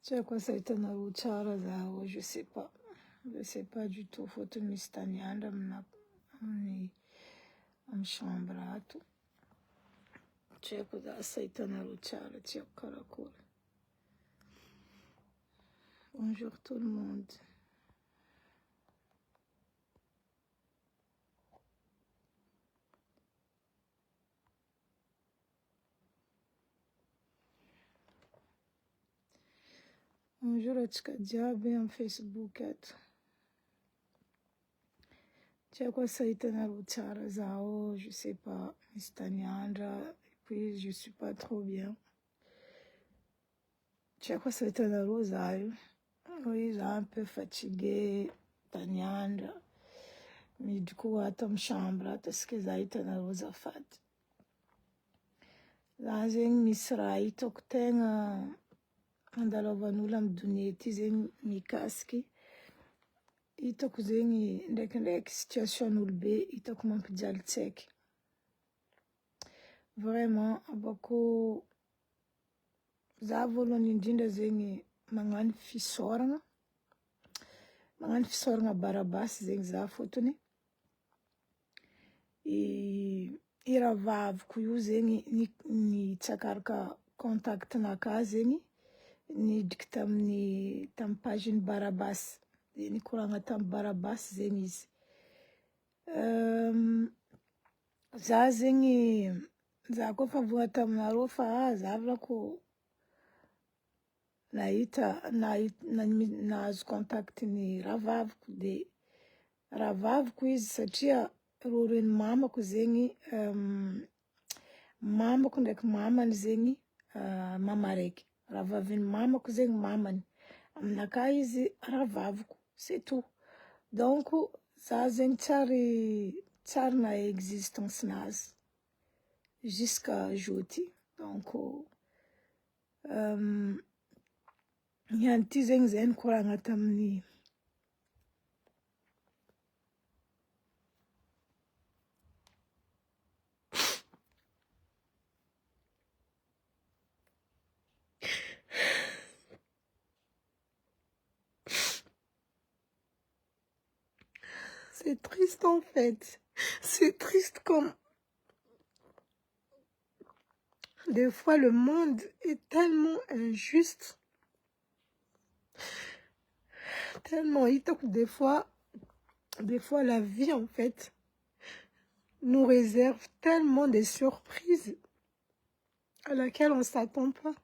C'est quoi ça été na ruchara zao, je sais pas. Je sais pas du tout. Faut te mistanyanda mshambrato. C'est quoi ça été na ruchara, c'est karakura. Bonjour tout le monde. Bonjour à Tchikadjabe en Facebook. C'est quoi ça été na ruchara zao, je sais pas. Mistanyanda. Et puis je suis pas trop bien. C'est quoi ça été na rosario. Oui, j'ai un peu fatigué. Tanyanda. Mais du coup, hata mshambra tasikiza hitana rozafady. Laha zegny misy raha hitako tegna andalovan'olo amin'ny donia ty zegny mikasiky. Hitako zegny ndraikindraiky situation'olo be hitako mampijaly tsaiky. Vraiment, abako za voalohany indrindra zegny magnano fisaoragna. Magnano fisaoragna barabasy zegny za fotony. I rahavaviko io zegny nitsakaraka contactinakahy zegny nidriky tamin'ny page-ny barabasy. Dia nikoragna tamin'ny barabasy zegny izy. Za zegny, za koa fa voa taminareo fa za volako nahazo contactin'ny rahavaviko. Dia rahavaviko izy satria rôreny mamako zegny, mamako ndraiky mamany zegny mama raiky. Rahavavin'ny mamako zegny mamany. Aminakahy izy rahavaviko, c'est tout. Donc, za zegny tsary na existence-nazy jusqu'à aujourd'hui. Donc, niany ty zegny zay nikoragna tamin'ny c'est triste en fait. C'est triste comme des fois le monde est tellement injuste. Tellement des fois la vie en fait nous réserve tellement des surprises à laquelle on ne s'attend pas.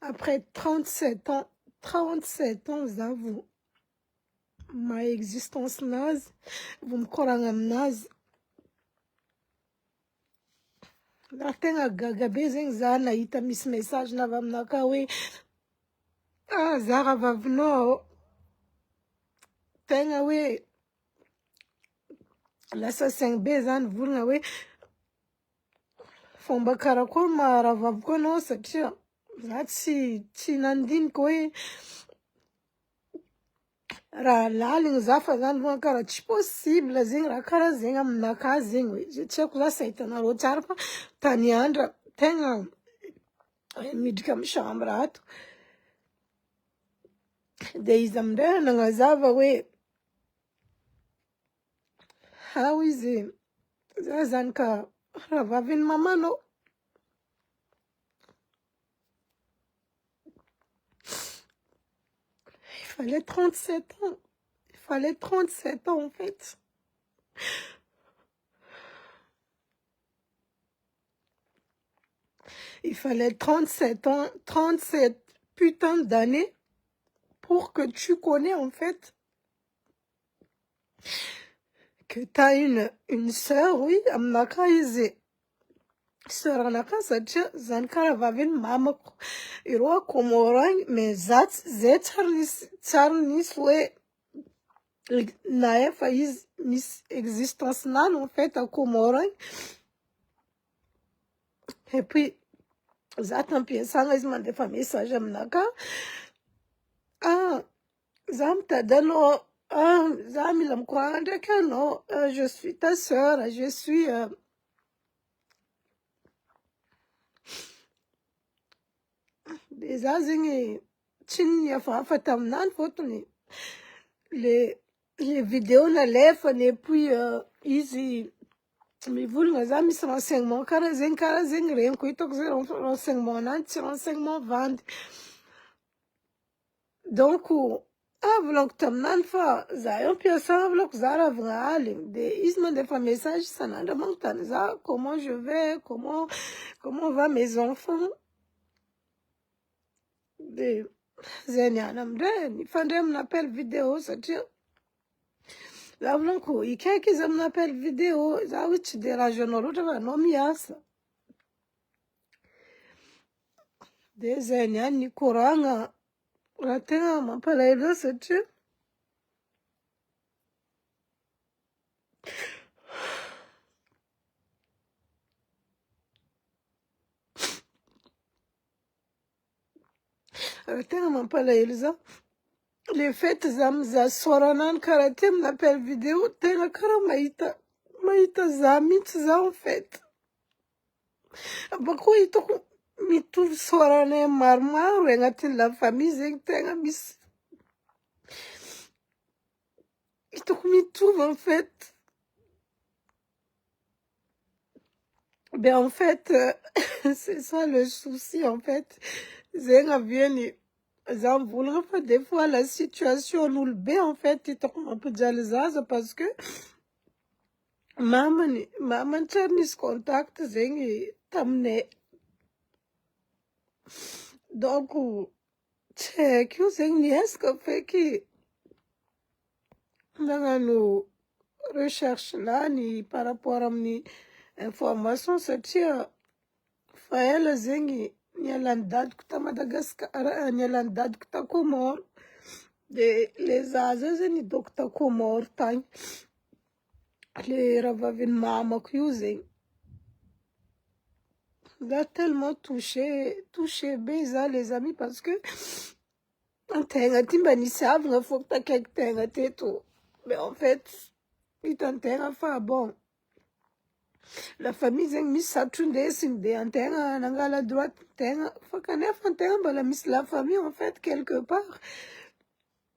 Après 37 ans, j'avoue, ma existence naze, vous me croyez naze. La tenga gaga bezeng za na ita mis message na vamnaka we zara vavno tenga we l'assassin bezan vulna we fomba karakol ma ravavko no satria za tsy nandiniky we raha laligny za fa zany vona karaha tsy possible zegny raha karaha zegny aminakahy zegny hoe tsy haiko za sy hitanareo tsara fa tany andra tegna midriky amin'ny chambre ato. Dia izy amindray nagnazava hoe ao izy za zany ka rahavavin'ny mamanao. Il fallait 37 ans. Il fallait 37 ans en fait. Il fallait 37 ans, 37 putains d'années pour que tu connais en fait que tu as une sœur, oui, amnaka izi. Sœur anaka satria zany karaha vavin'ny mamako. Ireo Komoragny mais zay tsary nisy hoe na efa izy misy existence nany en fait à Komoragny. Et puis za tampiasagna izy mandefa message aminaka Ah, Zam Tadano, ah, Zam il me croit, non, je suis ta sœur, je suis. Des Azingi, Chin Yafa Tam Nan Fotoni. Les vidéos na lèvent et puis, easy. Mais vous, les amis, c'est renseignement, car rien, quoi, il y a renseignement, renseignement, vente. Donc, vlog tam nan fa za yon piasa vlog zara vrali de isme de fa message ça n'a demandé ça comment je vais comment va mes enfants de zenianam de ni fandem n'appel vidéo ça tient la vlog ko ike ki zam n'appel vidéo za which de la journal de no miasa de zenian ni koranga ratenga mapala ilo ça tient ratenga mapala ilo les fêtes za soranan karatem n'appel vidéo tenga kara maïta zamit za en fait bako ito mitu sorane marma rengatin la famille zeng tenga bis ito mitu en fait ben en fait c'est ça le souci en fait zenga vieni zam voulra pas des fois la situation nous le bé en fait ito un peu jalizaza parce que Mama Charnis contact zengi tamne donc check you zengi est-ce que fait que dans nos recherches là ni par rapport à ni information c'est tia faela zengi nyalandad kuta Madagascar nyalandad kuta Comore de les azes ni dokta Comore tany les ravavin mama using. Là, tellement touché, Beza, les amis, parce que mais en fait, il t'enterre, enfin, bon. La famille, c'est mis Saturday, c'est des antennes, à la droite, faut qu'on ait la famille, en fait, quelque part.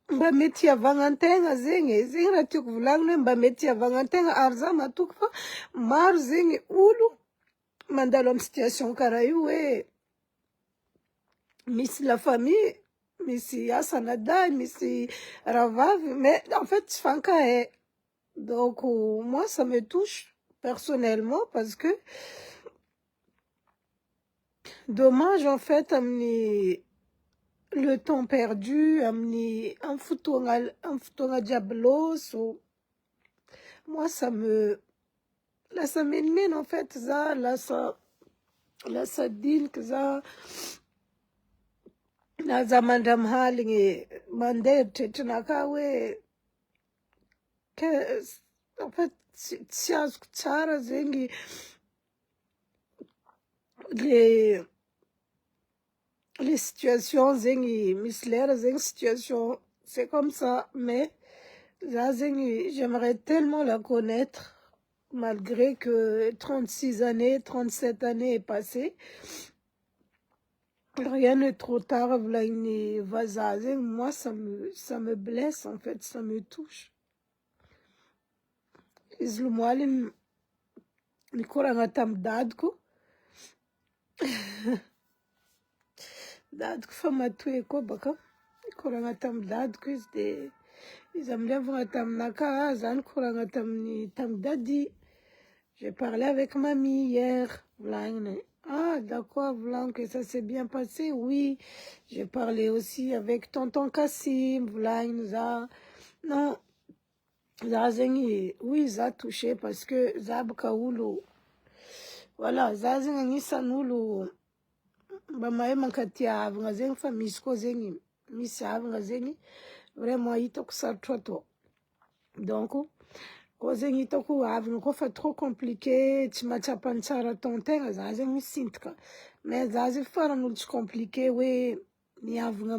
Ba meti avant antenne, zeng la tuk vlang, ba meti avant antenne, arzama tukfa, mar zeng ulu. Mandalom situation karayu Miss la famille Miss Asanada Miss Ravav mais en fait Fanka est donc moi ça me touche personnellement parce que dommage en fait amener le temps perdu amener un foutonga diablos moi ça me là ça m'émène en fait ça là ça dit que ça na zamandam halinge mande tetunakawe ke en fait science tsara zengi les situations zengi misler zengi situation c'est comme ça mais là zengi j'aimerais tellement la connaître malgré que 36 années 37 années est passé. Rien n'est trop tard, moi ça me blesse en fait, ça me touche. Islumalim nikorangatam dadko. Dadko famatu eko baka. Nikorangatam dadko is de Isamlevangatam naka zan korangatam ni tam dadi. J'ai parlé avec mamie hier. Ah, d'accord, Vlan, que ça s'est bien passé. Oui, j'ai parlé aussi avec tonton Kassim, Vlan, ça. Non, ça, oui, ça a touché parce que Zab Kaoulou. Voilà, ça, c'est Sanoulou. Bamae Mankatia, Avangazeng, famille, Skozengi, Miss Avangazeng, vraiment, il toque ça trop. Donc, Kozengi toku avno ko fa trop compliqué timacha panchara tontenga zaze mi sintka mais zaze fara no compliqué we miavagna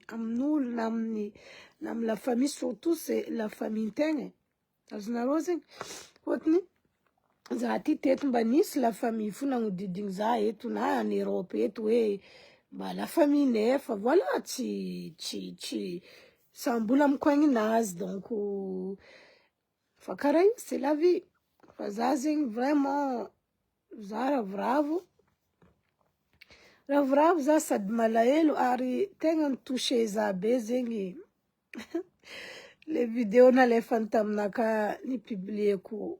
amin'olo na amin'ny la famille, surtout c'est la famille tegna. Azonareo zegny fôtony za ty teto mba nisy la famille fo nagnodidigny za eto na en Europe eto hoe mba la famille nefa voilà tsy sambola mikoagninazy donc fa karaha io c'est la vie. Fa za zegny vraiment za ravoravo za sady malahelo ary tegna mitouché za be zegny le vidéo nalefany taminaka ni publieko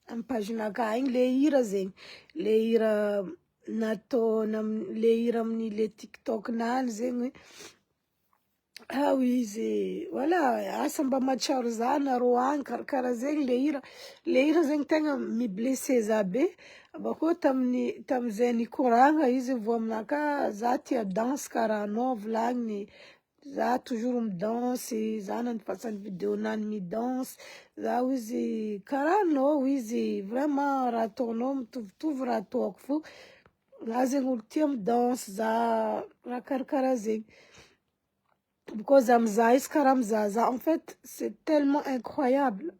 amin'ny pagenaka igny le hira zegny, le hira natao le hira amin'ny le TikTok nany zegny hoe izy voilà asa mba mahatsiaro za nareo agny karakaraha zegny le hira zegny tegna mi-blessé za be. Bakô tamizay nikoragna izy vo aminaka za tia danse karaha anao volagniny, za toujours midansy, za nanifasany vidéo nany midansy, za izy karaha anao izy vraiment raha ataonao mitovitovy raha ataoko fo, za zegny olo tia midansy, za raha karakaraha zegny. Because za mizaha izy karaha mizahazaha, en fait c'est tellement incroyable,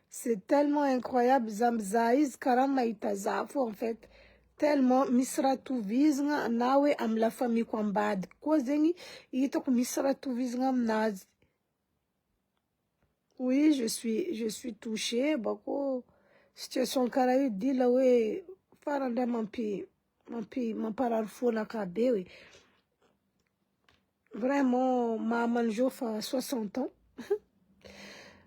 c'est tellement incroyable, za mizaha izy karaha mahita za fo en fait, tellement misy raha tovizagna na hoe amy la famille-ko ambadika koa zegny hitako misy raha tovizagna aminazy. Oui, je suis touchée, bako situation karaha io dila hoe farandray mamparary fonaka be hoe. Vraiment, maman jo fa 60 ans.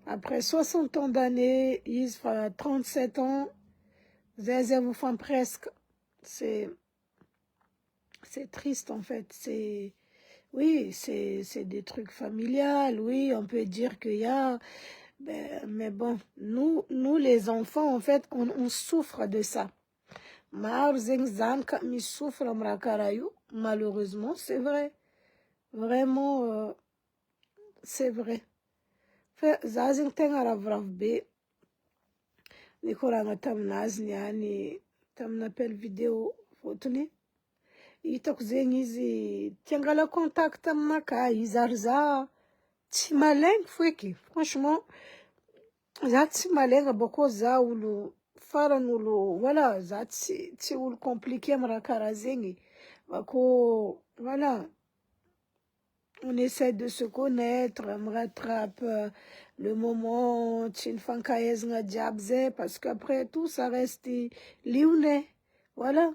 Après 60 ans d'années, il fa 37 ans. Zézé vous font presque. C'est triste en fait. Oui, c'est des trucs familiales. Oui, on peut dire qu'il y a... mais bon, nous les enfants, en fait, on souffre de ça. Malheureusement, c'est vrai. Vraiment, c'est vrai. Za zegny tegna ravoravo be nikoragna taminazy niany tamina appel vidéo fotony hitako zegny izy tia angala contact aminaka izy ary za tsy malaigny foiky franchement za tsy malaigna bako za olo farany olo voilà za tsy olo compliqué amy raha karaha zegny bako voilà. On essaie de se connaître, on rattrape le moment, parce qu'après tout, ça reste liouné. Voilà.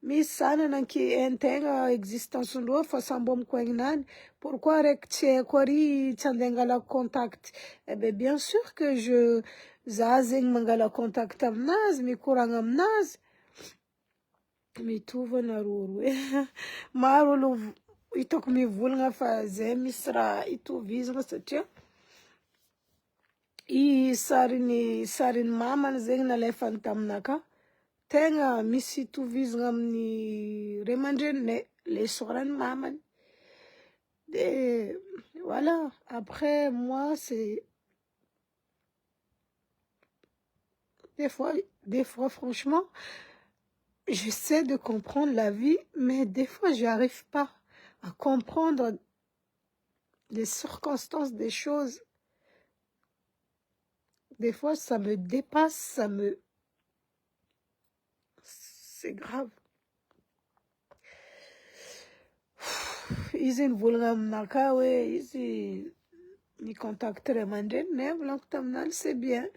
Mais ça, n'a qui intègre existence de façon pourquoi rectier la contact? Eh bien, bien sûr que je zazing mangala contact amnaz, mais courant amnaz. Mais tout va narou. Marolo. Itako mivolagna fa zay misy raha itovizagna satria i sariny mamany zegny nalefany taminaka tegna misy itovizagna amin'ny ray aman-dreninay le sorany mamany. De voilà, après moi c'est des fois franchement j'essaie de comprendre la vie, mais des fois j'y arrive pas à comprendre les circonstances des choses. Des fois, ça me dépasse, c'est grave. Ils me contacteraient, c'est bien.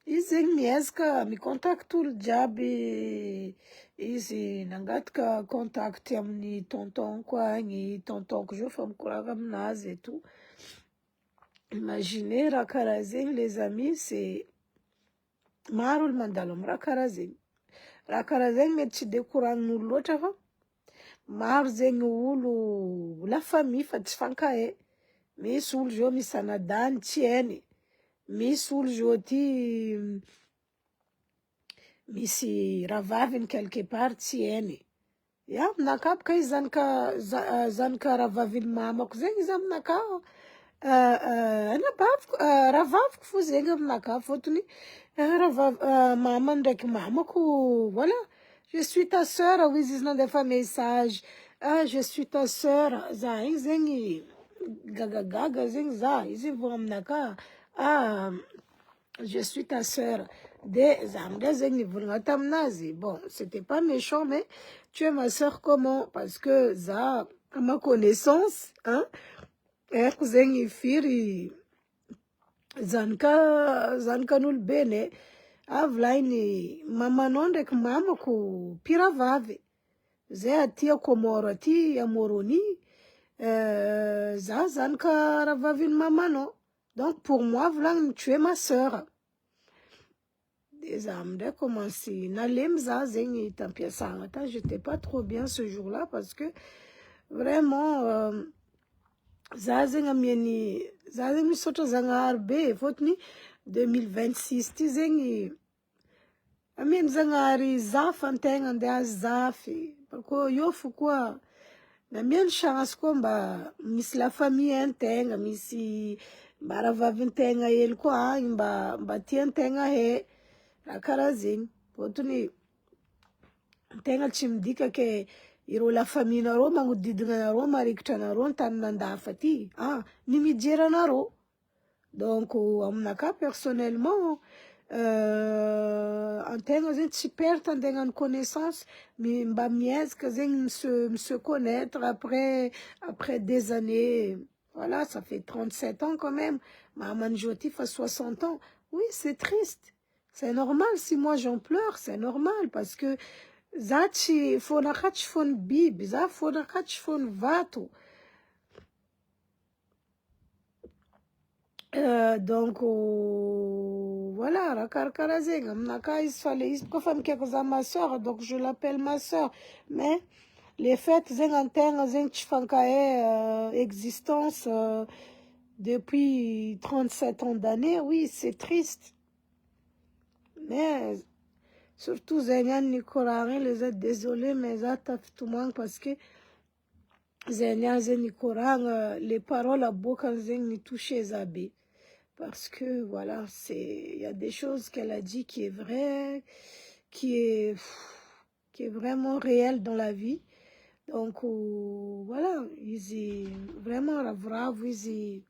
Me contactent tout le diable. Ils n'ont contact ni tonton quoi, ni tonton que je fais me et tout. Imaginez, Rakarazing, les amis, c'est Marul Mandalom, Rakarazing. Rakarazing, mais tu décourages nous l'autre avant. Marzeng ou la famille, Fatsfankae. Mais sous le jeu, mi sanadan, tienne. Mais sous le jeu, misy ravaviny quelque part tieny. Ya, aminaka ka izy zanaka ravaviny mamako zegny izy aminaka. Ravaviko fo zegny aminaka fotony maman ndraiky mamako, voilà. Je suis ta sœur, oui, izy nandefa message. ah je suis ta sœur za zengi gaga zengi za izi vomnaka ah je suis ta sœur de zamde zengi vulgatamnazi. Bon, c'était pas méchant, mais tu es ma sœur comment? Parce que za à ma connaissance hein zengi firi zanka nul bene avlaini mama nonde mama ku pira vave ze atia komoro ati ya moroni za zanka ravavin mama no. Donc pour moi vlang tu es ma sœur. Des âmes de commencer nalem za zengi tampia sangata. J'étais pas trop bien ce jour-là parce que vraiment za zenga mieni za zengi soto zanga arbe fotni 2026 ti zengi amin zangari zafa ntenga ndia zafi pako yofu kwa na mien chance komba misi la famille ntenga misi bara vavi ntenga yel kwa mba tie ntenga he rakarazin potuni ntenga chimdika ke iro la famille na ro mangudidinga na ro marikta na ro ntanna ndafati ni mijera na ro. Donc amnaka personnellement antenga zen tsy perte antenga connaissance mba miezaka zen se connaître après des années. Voilà, ça fait 37 ans quand même. Maman Jotif a 60 ans. Oui, c'est triste. C'est normal si moi j'en pleure, c'est normal parce que zachi fonakach fon bib, za fonakach fon vato. Donc voilà, rakarkarazeng amnaka isfale iskofam keko ma soeur, donc je l'appelle ma soeur. Mais les fêtes zeng anteng zeng chfankae existence depuis 37 ans d'années, oui, c'est triste. Mais surtout Zenyan Nikorari, les êtes désolé, mais ça tout manque parce que Zenyan Nikorang, les paroles à beaucoup zeng ni touché Zabé. Parce que voilà, il y a des choses qu'elle a dit qui est vrai, qui est vraiment réel dans la vie. Donc voilà, ils vraiment ravrave, ils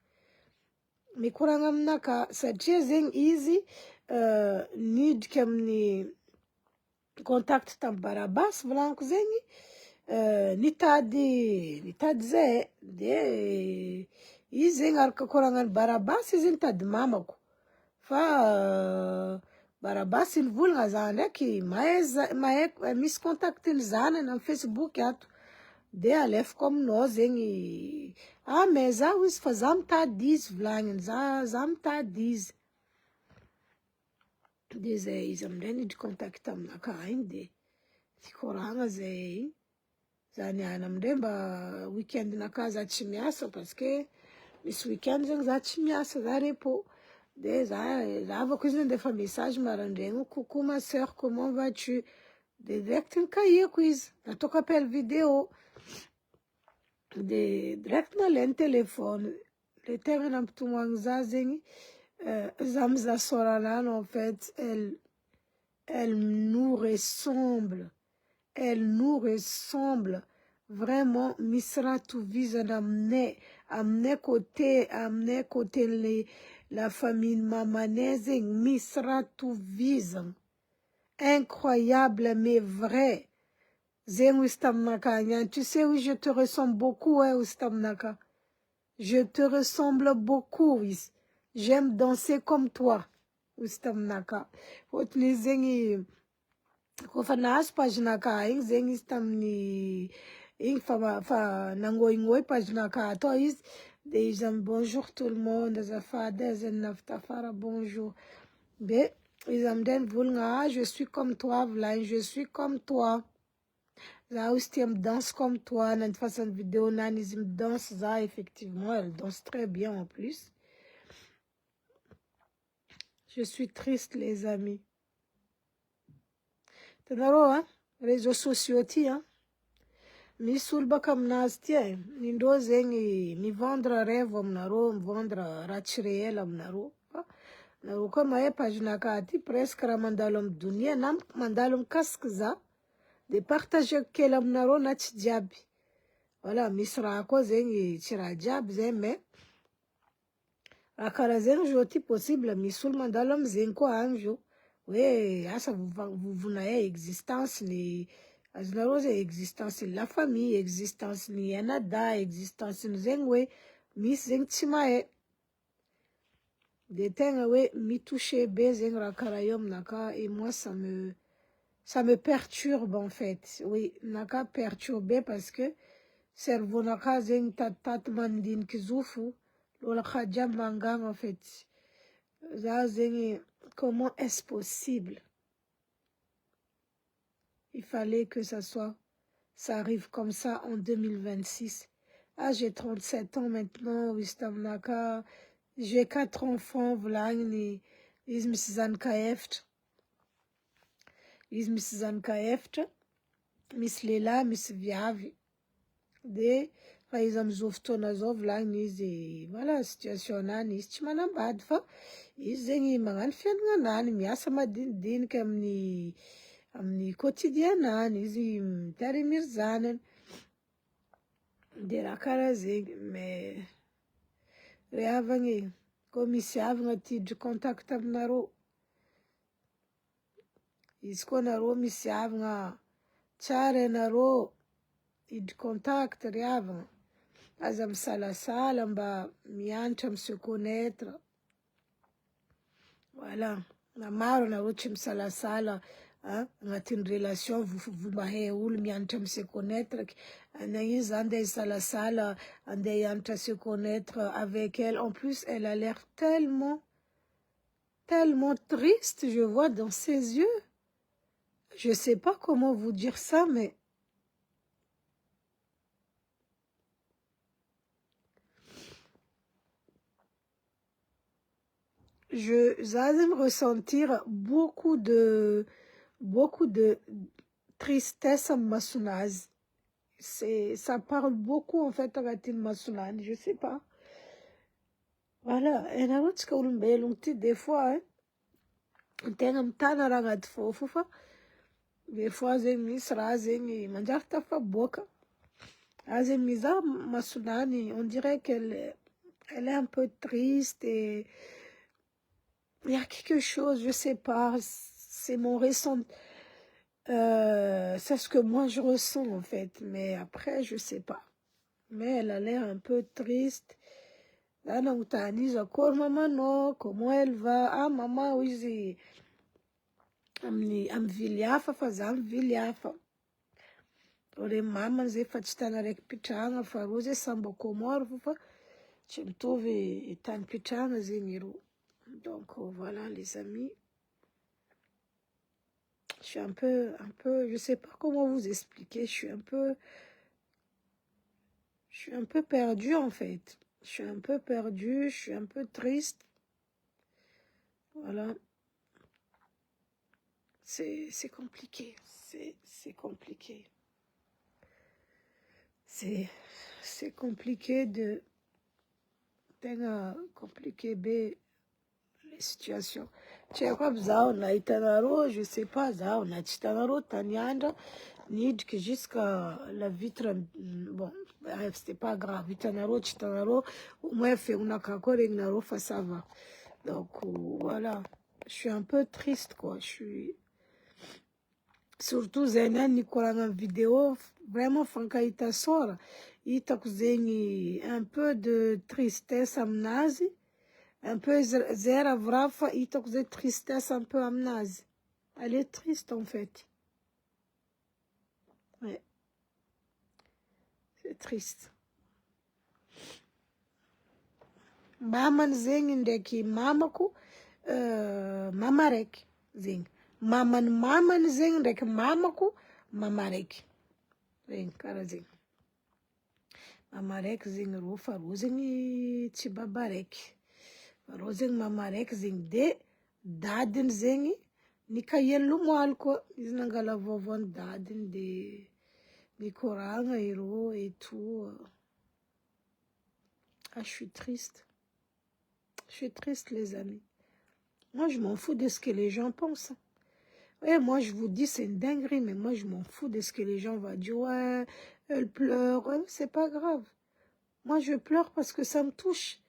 mais kurangam naka sadjezeng easy need kem ni contact tam barabas vlank zengi nitadi ze de izeng arka kurangan barabas izin tad mamako fa barabas il vulga zane ki maek mis contactin zane na Facebook yato de alef comme nós em mas os fazam tá diz vlangen zam tá diz izamdeni de contactam na kainde de koranga zei zani anamdemba weekend na casa chimiasa parce que esse weekend já chimiasa za repo de za coisa de fa message marandengo coucou ma sœur comment vas-tu direct em cair quiz na toca pel vidéo direct na len téléphone le terrain na ptumang zazengi zamza soranan en fait elle nous ressemble vraiment misra tu visa amne côté la famille mamanezing misra tu visa incroyable mais vrai. Zeng Wistamnaka, tu sais oui je te ressemble beaucoup hein Wistamnaka. Je te ressemble beaucoup oui. J'aime danser comme toi Wistamnaka. Otni zengi kofana pajnaka ing zengi stamni ing fa nangoingoi pajnaka to is déjà bonjour tout le monde zafada zen naftafara bonjour. Be izamden vulnga je suis comme toi vla je suis comme toi. Là où tu danse comme toi, dans une façon de vidéo, Nanizim danse, ça, effectivement, elle danse très bien en plus. Je suis triste, les amis. Tenaro, hein, réseaux sociaux, hein. Mi sulba kam nastia, nindo zengi, mi vendre rêve, amnaro, vendre rachireel, amnaro. Naro, comme a page nakati, presque ramandalom dunia, nam mandalom kaskza. De partager que l'amnaro na tdiabi voilà misra ko zengi chirajab zeme akara zengi joti possible misulman dalom zenko anjo we asa vous n'avez existence ni azinarose existence la famille existence ni yanada existence ni zengwe mis zeng timae de tenga we mi touche be zeng rakarayom naka et moi ça me perturbe en fait oui naka perturbé parce que cerveau naka zeng tatat mandin kizufu lola khaja mangang en fait za zeng comment est-ce possible. Il fallait que ça arrive comme ça en 2026. Ah, j'ai 37 ans maintenant, Wistam Naka. J'ai 4 enfants, Vlangni, Ismissizan Kaeft. Ismissizan Kaeft, Miss Lela, Miss Viavi. De, Raizam Zoftonazov, Vlangni, voilà, situation nani, Stimanam Badfa. Izengi Mangan Fianganan, Miasama Din Kamni. Amni quotidien izi tarimir zanen de la karazig mais reavangi komisi avanga ti de contact amnaro isko naro misi avanga chare naro id contact reavanga azam sala mba miantra me se connaître voilà na maro naro chim sala une relation vous mahé ul mi anta se connaître anaïs ande sala ande anta se connaître avec elle en plus elle a l'air tellement triste je vois dans ses yeux je sais pas comment vous dire ça mais j'aime ressentir beaucoup de tristesse en masounaz. Ça parle beaucoup en fait à Masounaz, je sais pas. Voilà, et des fois, hein, des fois, on dirait qu'elle est un peu triste et il y a quelque chose, je sais pas, c'est mon ressenti. C'est ce que moi je ressens en fait, mais après je sais pas. Mais elle a l'air un peu triste. Là, on t'a dit encore maman non, comment elle va? Ah maman oui, am viliafa fazam viliafa. Ore maman zay fa tsy tana raiky pitrahana fa roa zay sambo komoro fa tsy mitovy tany pitrahana zegny ro. Donc voilà les amis. Je suis un peu, je sais pas comment vous expliquer, je suis un peu perdue en fait. Je suis un peu perdue, je suis un peu triste. Voilà. C'est compliqué, c'est compliqué. C'est compliqué de compliqué les situations. Je sais pas, on a titanaro, tanyandra, nidk jusqu'à la vitre, bon, bref, c'était pas grave, vitanaro, titanaro, au moins fait on a naro, ça va. Donc, voilà, je suis un peu triste, quoi, je suis... Surtout Zena Nicolas en vidéo, vraiment Fankaïta sort, il t'a un peu de tristesse amnazi, un peu Zera Vrafa, il t'a tristesse un peu amnazi. Elle est triste en fait. Ouais. C'est triste. Maman zeng ndeki mamaku, mamarek zeng. Maman zeng ndeki mamaku, mamarek. Zeng, kara zeng. Mamarek zeng rufa rozeng tibabarek. Rozeng mamarek zeng de dadin zeng ni kayelu moalko. Iznangala vovon dadin de ni koranga iro et tout. Ah, je suis triste. Je suis triste, les amis. Moi, je m'en fous de ce que les gens pensent. Ouais, moi, je vous dis, c'est une dinguerie, mais moi, je m'en fous de ce que les gens vont dire. Ouais, elle pleure. Ouais, c'est pas grave. Moi, je pleure parce que ça me touche.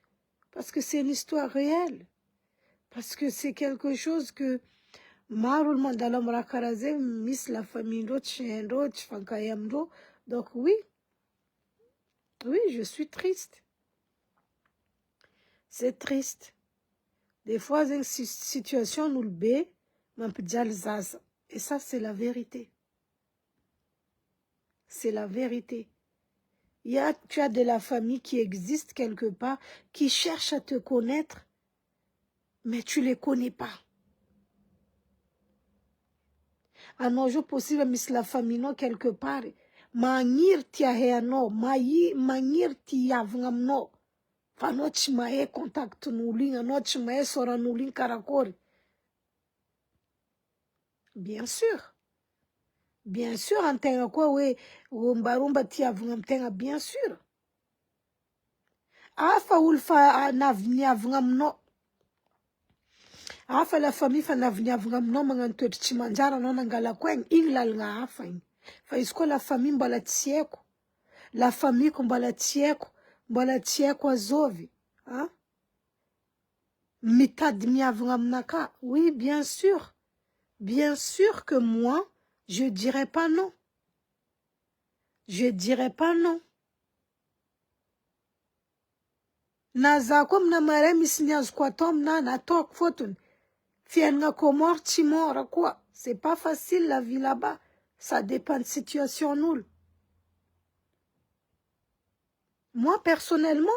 Parce que c'est une histoire réelle. Parce que c'est quelque chose que... Marul mandala mrakaraze, miss la famille d'autres, chien d'autres, fankayam d'autres. Donc oui, oui, je suis triste. C'est triste. Des fois, une situation nous le bé, mais on peut dire l'zaz. Et ça, c'est la vérité. C'est la vérité. Tu as de la famille qui existe quelque part, qui cherche à te connaître, mais tu les connais pas. À nos jours possible, mis la famille non quelque part. Mangir tia heano, mangir tia vngamno. Fanochi mae contact nuling, anochi mae sora nuling karakori. Bien sûr. Bien sûr, en tenga quoi, oui, rumba tia vngamtenga, bien sûr. Afa ulfa navnia vngamno. Afa la famille fa navnia vngamno manganto chimanjara no nangala kweng inglal nga afa. Fa isko la famille mbala tieko. La famille mbala tieko azovi. Hein? Mitadmia vngamnaka. Oui, bien sûr. Bien sûr que moi, je dirais pas non. Je dirais pas non. Nazakom na maremi sinyaz kwa tom na tok fotun. Fienga komor timora quoi. C'est pas facile la vie là-bas. Ça dépend de situation nulle. Moi, personnellement,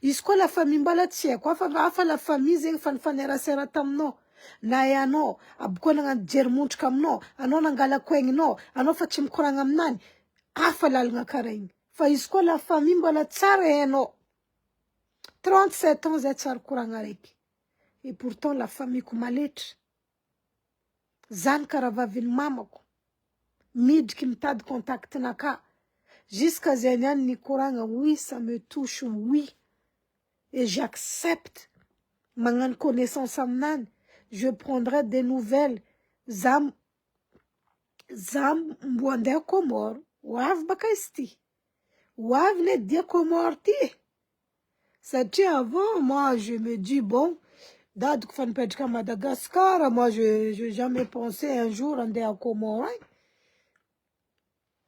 isko la famille mbalatie, quoi, fa la famille zeng fanera seratam no. Na ya no, abkona nga jermunch kam no, ano ngala kweng no, ano fa chimkurangam nani, afa lal nga kareng. Fa isko la famille mbalatsare no. 37 ans zetsar kurangarek. Et pourtant, la famille kumalet. Zan karavavin mamako. Mid kimtad contact naka. Jusqu'à Zénian Nikoranga, oui, ça me touche, oui. Et j'accepte. Mangan connaissance amnan. Je prendrai des nouvelles. Zam Mwande Komor. Wav Bakaisti. Wav ne dia Komorti. C'était avant, moi, je me dis, bon, Dad Kfan Petka Madagascar, moi, je n'ai jamais pensé un jour en à Comor.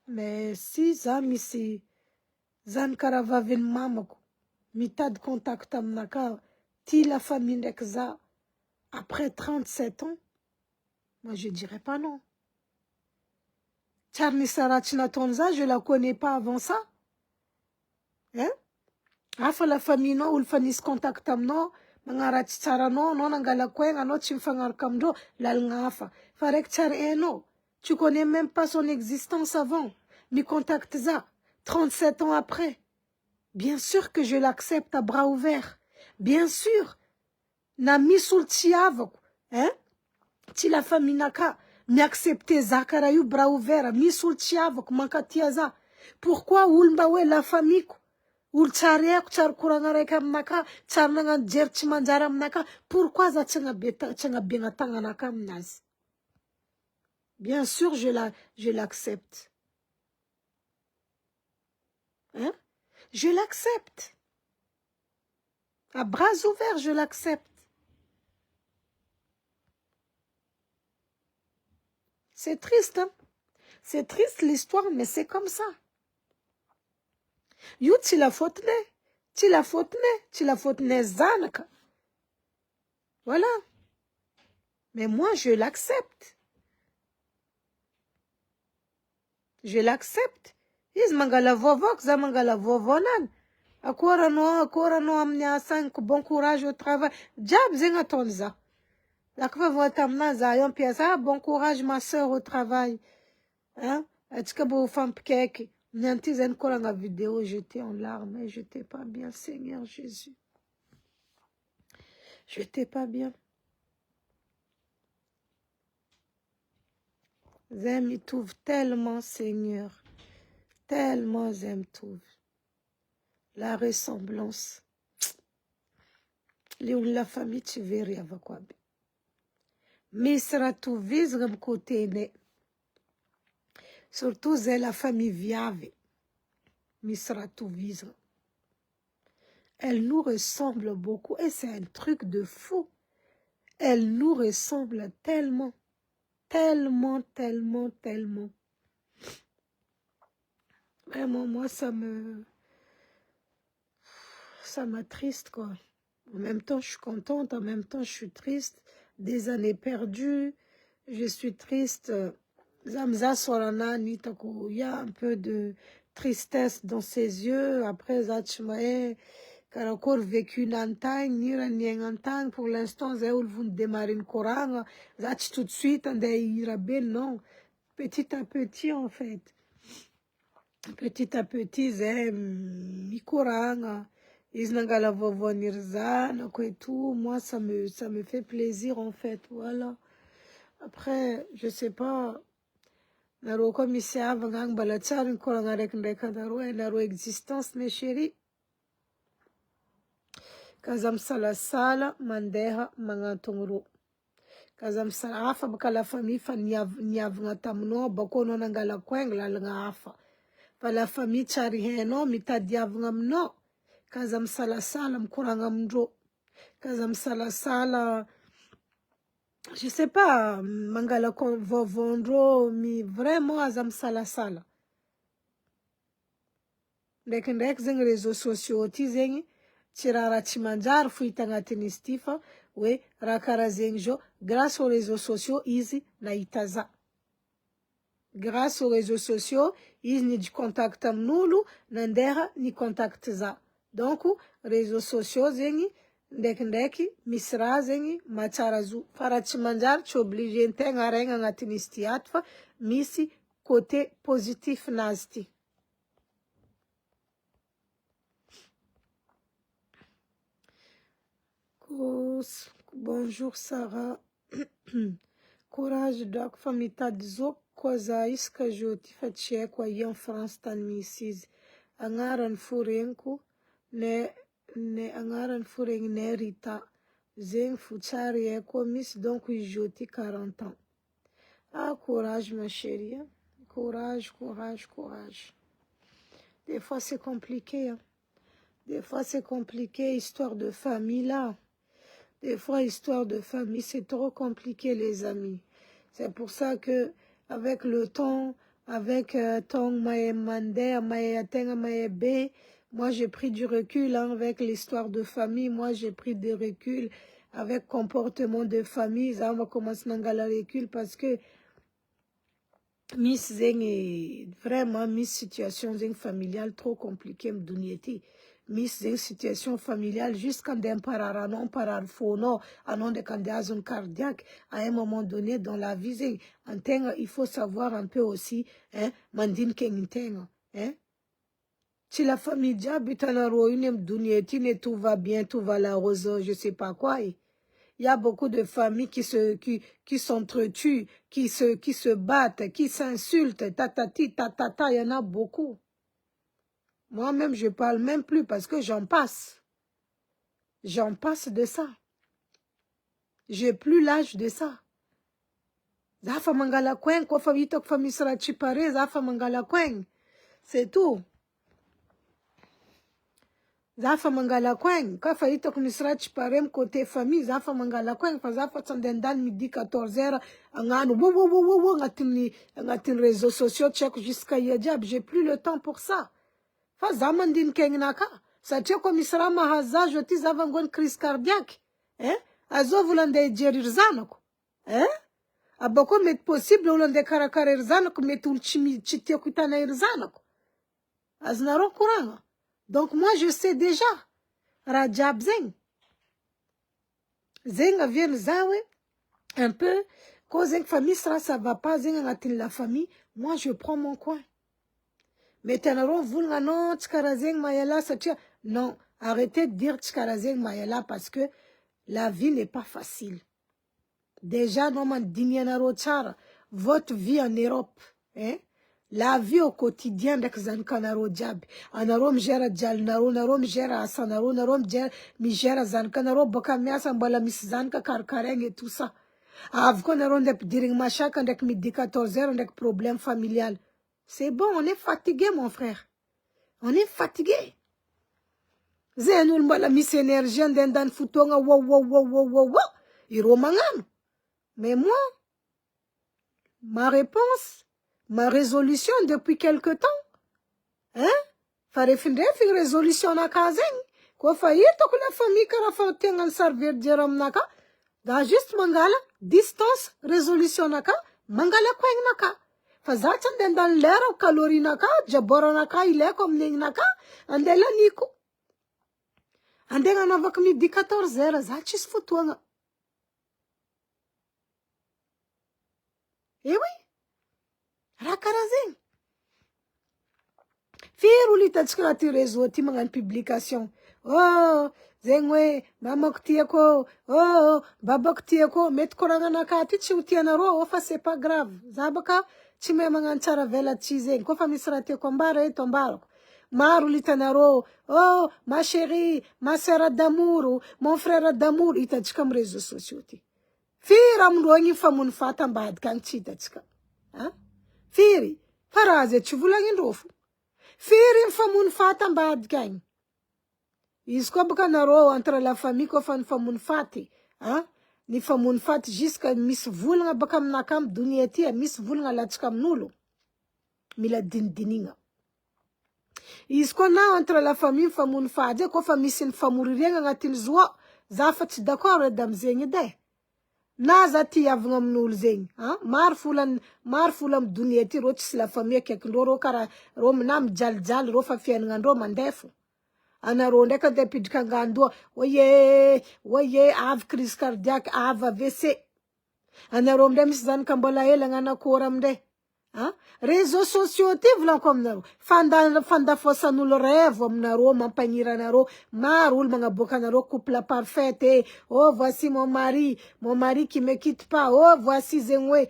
Mais si Zam ici, Zan Karavavin Mamako. Mitad contact amnaka, ti la famille d'Ekza, après 37 ans, moi je dirais pas non. Charni Sarachina Tonza, je la connais pas avant ça. Hein? Afa la famille no, ou le fanis contact amno, mangarati charano, non angala kwenga, no chimfangar kamdo, lal ngafa. Farek char no. Tu connais même pas son existence avant. Mi contact za, 37 ans après. Bien sûr que je l'accepte à bras ouverts. Bien sûr. Na misultiavo, hein? Ti la famille naka, mi accepte zakara yu bras ouverts, misultiavo, mankatiaza. Pourquoi ulmbawe la famille? Ul chariak char kurangarekam naka, char nangan jerchi manjaram naka. Pourquoi za tchenga bengatanga naka mnaz? Bien sûr, je l'accepte. Hein? Je l'accepte. À bras ouverts, je l'accepte. C'est triste, hein? C'est triste l'histoire, mais c'est comme ça. You tu la faute zanaka. Voilà. Mais moi, je l'accepte. Je l'accepte. Is mangala vovok, za mangala vovonan. Akora no amnia 5, bon courage au travail. Jab zenga tonza. Lakva votamna za yon piasa, bon courage ma soeur au travail. Hein? Est-ce que vous femme keke? Nantizen kolanga vidéo, j'étais en larmes et j'étais pas bien, Seigneur Jésus. J'étais pas bien. J'aime y trouve tellement, Seigneur. Tellement j'aime trouve. La ressemblance. La famille, tu verrais avec quoi. misy tovizigny amy côté-nay. Surtout zay la famille viavy. Misy tovizigny. Elle nous ressemble beaucoup et c'est un truc de fou. Elle nous ressemble tellement. Tellement, tellement, tellement. Vraiment, moi, ça m'attriste, quoi. En même temps, je suis contente, en même temps, je suis triste. Des années perdues, je suis triste. Zamza Sorana, il y a un peu de tristesse dans ses yeux. Après, Zachmae, qui a encore vécu une antagne, ni une antagne. Pour l'instant, vous démarrez une Coran. Zach tout de suite, non. Petit à petit, en fait. Petit à petit, mi Coran. Isnangala Vovonirza, et tout. Moi, ça me fait plaisir, en fait. Voilà. Après, je sais pas. Naro commissaire avant balatsar une Coran avec naro existence, mes chéris. Kazam sala mandeha mangantongro. Kazam sala afa baka la famille fa niavanga tamno bako no nangala kwengla langa afa. Fa la famille chari heno mitadiavanga mno. Kazam sala mkuranga mdro. Kazam sala je sais pas mangala vovondro mi vraiment azam sala. Ndek zeng réseaux sociaux ti zengi tirara chimanjar fuita ngatini stifa we rakara zengjo grâce aux réseaux sociaux easy na itaza. Grâce aux réseaux sociaux easy ni du contact amnulu nandera ni contact za. Donc réseaux sociaux zengi ndeki misra zengi macharazu fara chimanjar tu obligé ntenga renga ngatini stiatfa misi côté positif nazti. Bonjour Sarah. Courage doc famita dizo koza iska joti fatche kwa yon France tan misis. Angaran furenku ne angaran fureng ne rita. Zeng fuchari eko miss donc joti 40 ans. Ah courage ma chérie. Courage. Des fois c'est compliqué. Hein. Des fois c'est compliqué, histoire de famille là. Des fois, histoire de famille, c'est trop compliqué, les amis. C'est pour ça que, avec le temps, avec Tong Mae Mande, Mae Atenga Mae B, moi j'ai pris du recul hein, avec l'histoire de famille. Moi j'ai pris du recul avec comportement de famille. Ça, on va commencer à la recul parce que Miss Zeng est vraiment Miss situation Zeng familiale trop compliquée, m'dunieti. Miss Zeng situation familiale jusqu'à d'un pararanon, pararfono, anon de candidature cardiaque, à un moment donné dans la vie Zeng. Il faut savoir un peu aussi, hein, mandine kenitenga, hein. Si la famille diabète en royaume m'dunieti, tout va bien, tout va la rose, je sais pas quoi. Il y a beaucoup de familles qui s'entretuent, qui se battent, qui s'insultent, tatati, tatata, il y en a beaucoup. Moi-même, je parle même plus parce que j'en passe. J'en passe de ça. J'ai plus l'âge de ça. Zafa mangala kwen, kwa famito kwa misra chipare, zafa mangala kwen. C'est tout. Zafa mangala kwen, kwa faito kumisra chiparem côté famille, zafa mangala kwen, fa zafa tsandendan midi 14h, angano, ngatin réseaux sociaux, check jusqu'à yajab, j'ai plus le temps pour ça. Fa zamandin kengnaka, sa check kumisra mahaza, joti zavangon crise cardiaque, hein? Azo vulande jerizanoko, hein? Aboko met possible ulande karakare irzanoko, met ulchimi chitia kutana irzanoko. Aznaro kuranga. Donc moi je sais déjà. Rajab Zeng. Zeng vient zawe un peu. Quand Zeng famille ça va pas Zeng atin la famille. Moi je prends mon coin. Mais tenaro vulga non tskara Zeng mayala ça tient. Non, arrêtez de dire tskara Zeng mayala parce que la vie n'est pas facile. Déjà non man dinyanaro tchara. Votre vie en Europe, hein? La vie au quotidien de Zankanaro Djab. Anarom gera Djal Naro, Narom gera Asanaro, Narom mi gera Zankanaro, Bokamias, Ambala Miss Zanka Karkareng et tout ça. Avko na ronde diring machaka ndek midi 14h ndek problème familial. C'est bon, on est fatigué mon frère. On est fatigué. Zenul mbala mis énergie ndendan futonga wow. Iromangam. Mais moi, ma réponse, ma résolution depuis quelque temps, hein? Fare finde fi résolution na kazen. Ko fa yito ko la famille kara fa tengan servir jeram naka. Da juste mangala distance résolution naka mangala kweng naka. Fa zachan den dan lero kalori naka jaboro naka ile kom ning naka andela niko. Andenga na vak midi 14h zachis futuanga. Eh oui. Rakarazing. Firuli tatskati réseau ti mangan publication. Oh, zengwe mamok tieko. Oh, babok tieko met koranga nakati chiutiana ro ofa c'est pas grave. Zabaka chime mangan chara vela chize ko fa misrate ko mbare tombaro. Maruli tanaro. Oh, ma chérie, ma sœur d'amour, mon frère d'amour itatskam réseaux sociaux ti. Firam rongi famun fata mbad kan chitatska. Hein? Firi faraze chuvulangin rofu. Firim famun fata mbad gang. Iskobuka naro entre la famille ko fan famun fati. Hein? Ni famun fati jusqu'à mis vulnga bakam nakam dunieti a mis vulnga latskam nulo. Mila dindininga. Isko na entre la famille famun fati ko famisin famurirenga ngatin zwa. Zafat d'accord damzengi de. Nazati yavngam nul zeng, hein? Marfulam dunieti rochis la famille kekndoro kara rom nam jal rofa fien ngandro mandefu. Ana ronde ka depid kangando, oye, av crise cardiaque, av AVC. Ana rom dem zan kambola ngana koram de. Hein? Réseaux sociaux te vlan comme naro. Fanda fossa nul rêve naro, mampanyira naro, marul mga boka naro, couple parfait. Oh, voici mon mari qui me quitte pas. Oh, voici zengwe.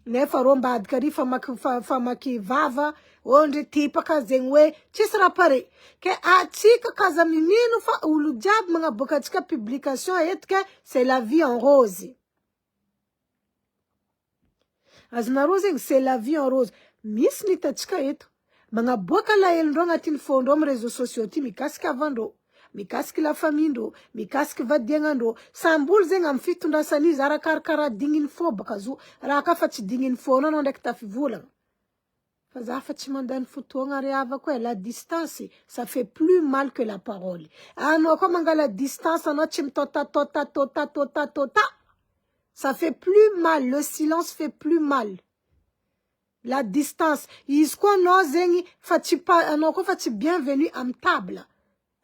Nefa romba adkari famaki vava. Onde tipa ka zengwe. Chisra pare. Ke atika kaza miminu fa ulujab mga boka tika publication etke c'est la vie en rose. Aznarozing c'est la vie en rose. Miss ni tachka eto. Mga boka la elronga tin fondom réseaux sociaux ti mikaska vando. Mikaski la famindo. Mikaski vadiengando. Sambul zeng amfitunda sani zara karkara dingin fo bakazu. Raka fachi dingin fo non dek tafi vulang. Faza fachi mandan futuanga reava kwe. La distance, ça fait plus mal que la parole. Ano komanga la distance ano chim tota. Ça fait plus mal. Le silence fait plus mal. La distance. Isko no zengi fati bienvenue en table.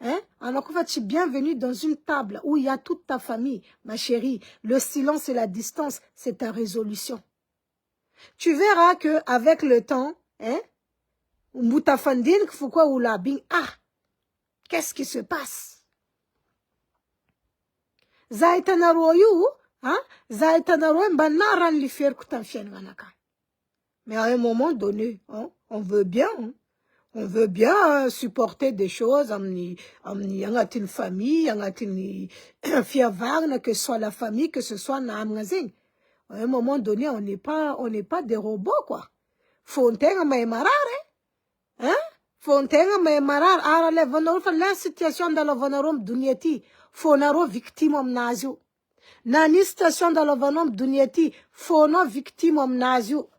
Hein? Alors fati bienvenue dans une table où il y a toute ta famille, ma chérie. Le silence et la distance, c'est ta résolution. Tu verras que avec le temps, hein? Mbutafandin kfukwa oula bing. Ah! Qu'est-ce qui se passe? Zaitanaroyu. Hein? Mais à un moment donné, hein, on veut bien supporter des choses, une famille, que ce soit la famille, que ce soit na amazing. À un moment donné, on n'est pas des robots, quoi. Fontaine ma marare, hein? Fontaine ma marare, ara le vonor la situation dans le vonorum dunyeti, fonaro victime om nazio. Nani station dans le vonom dunyeti, fono victime om nazio.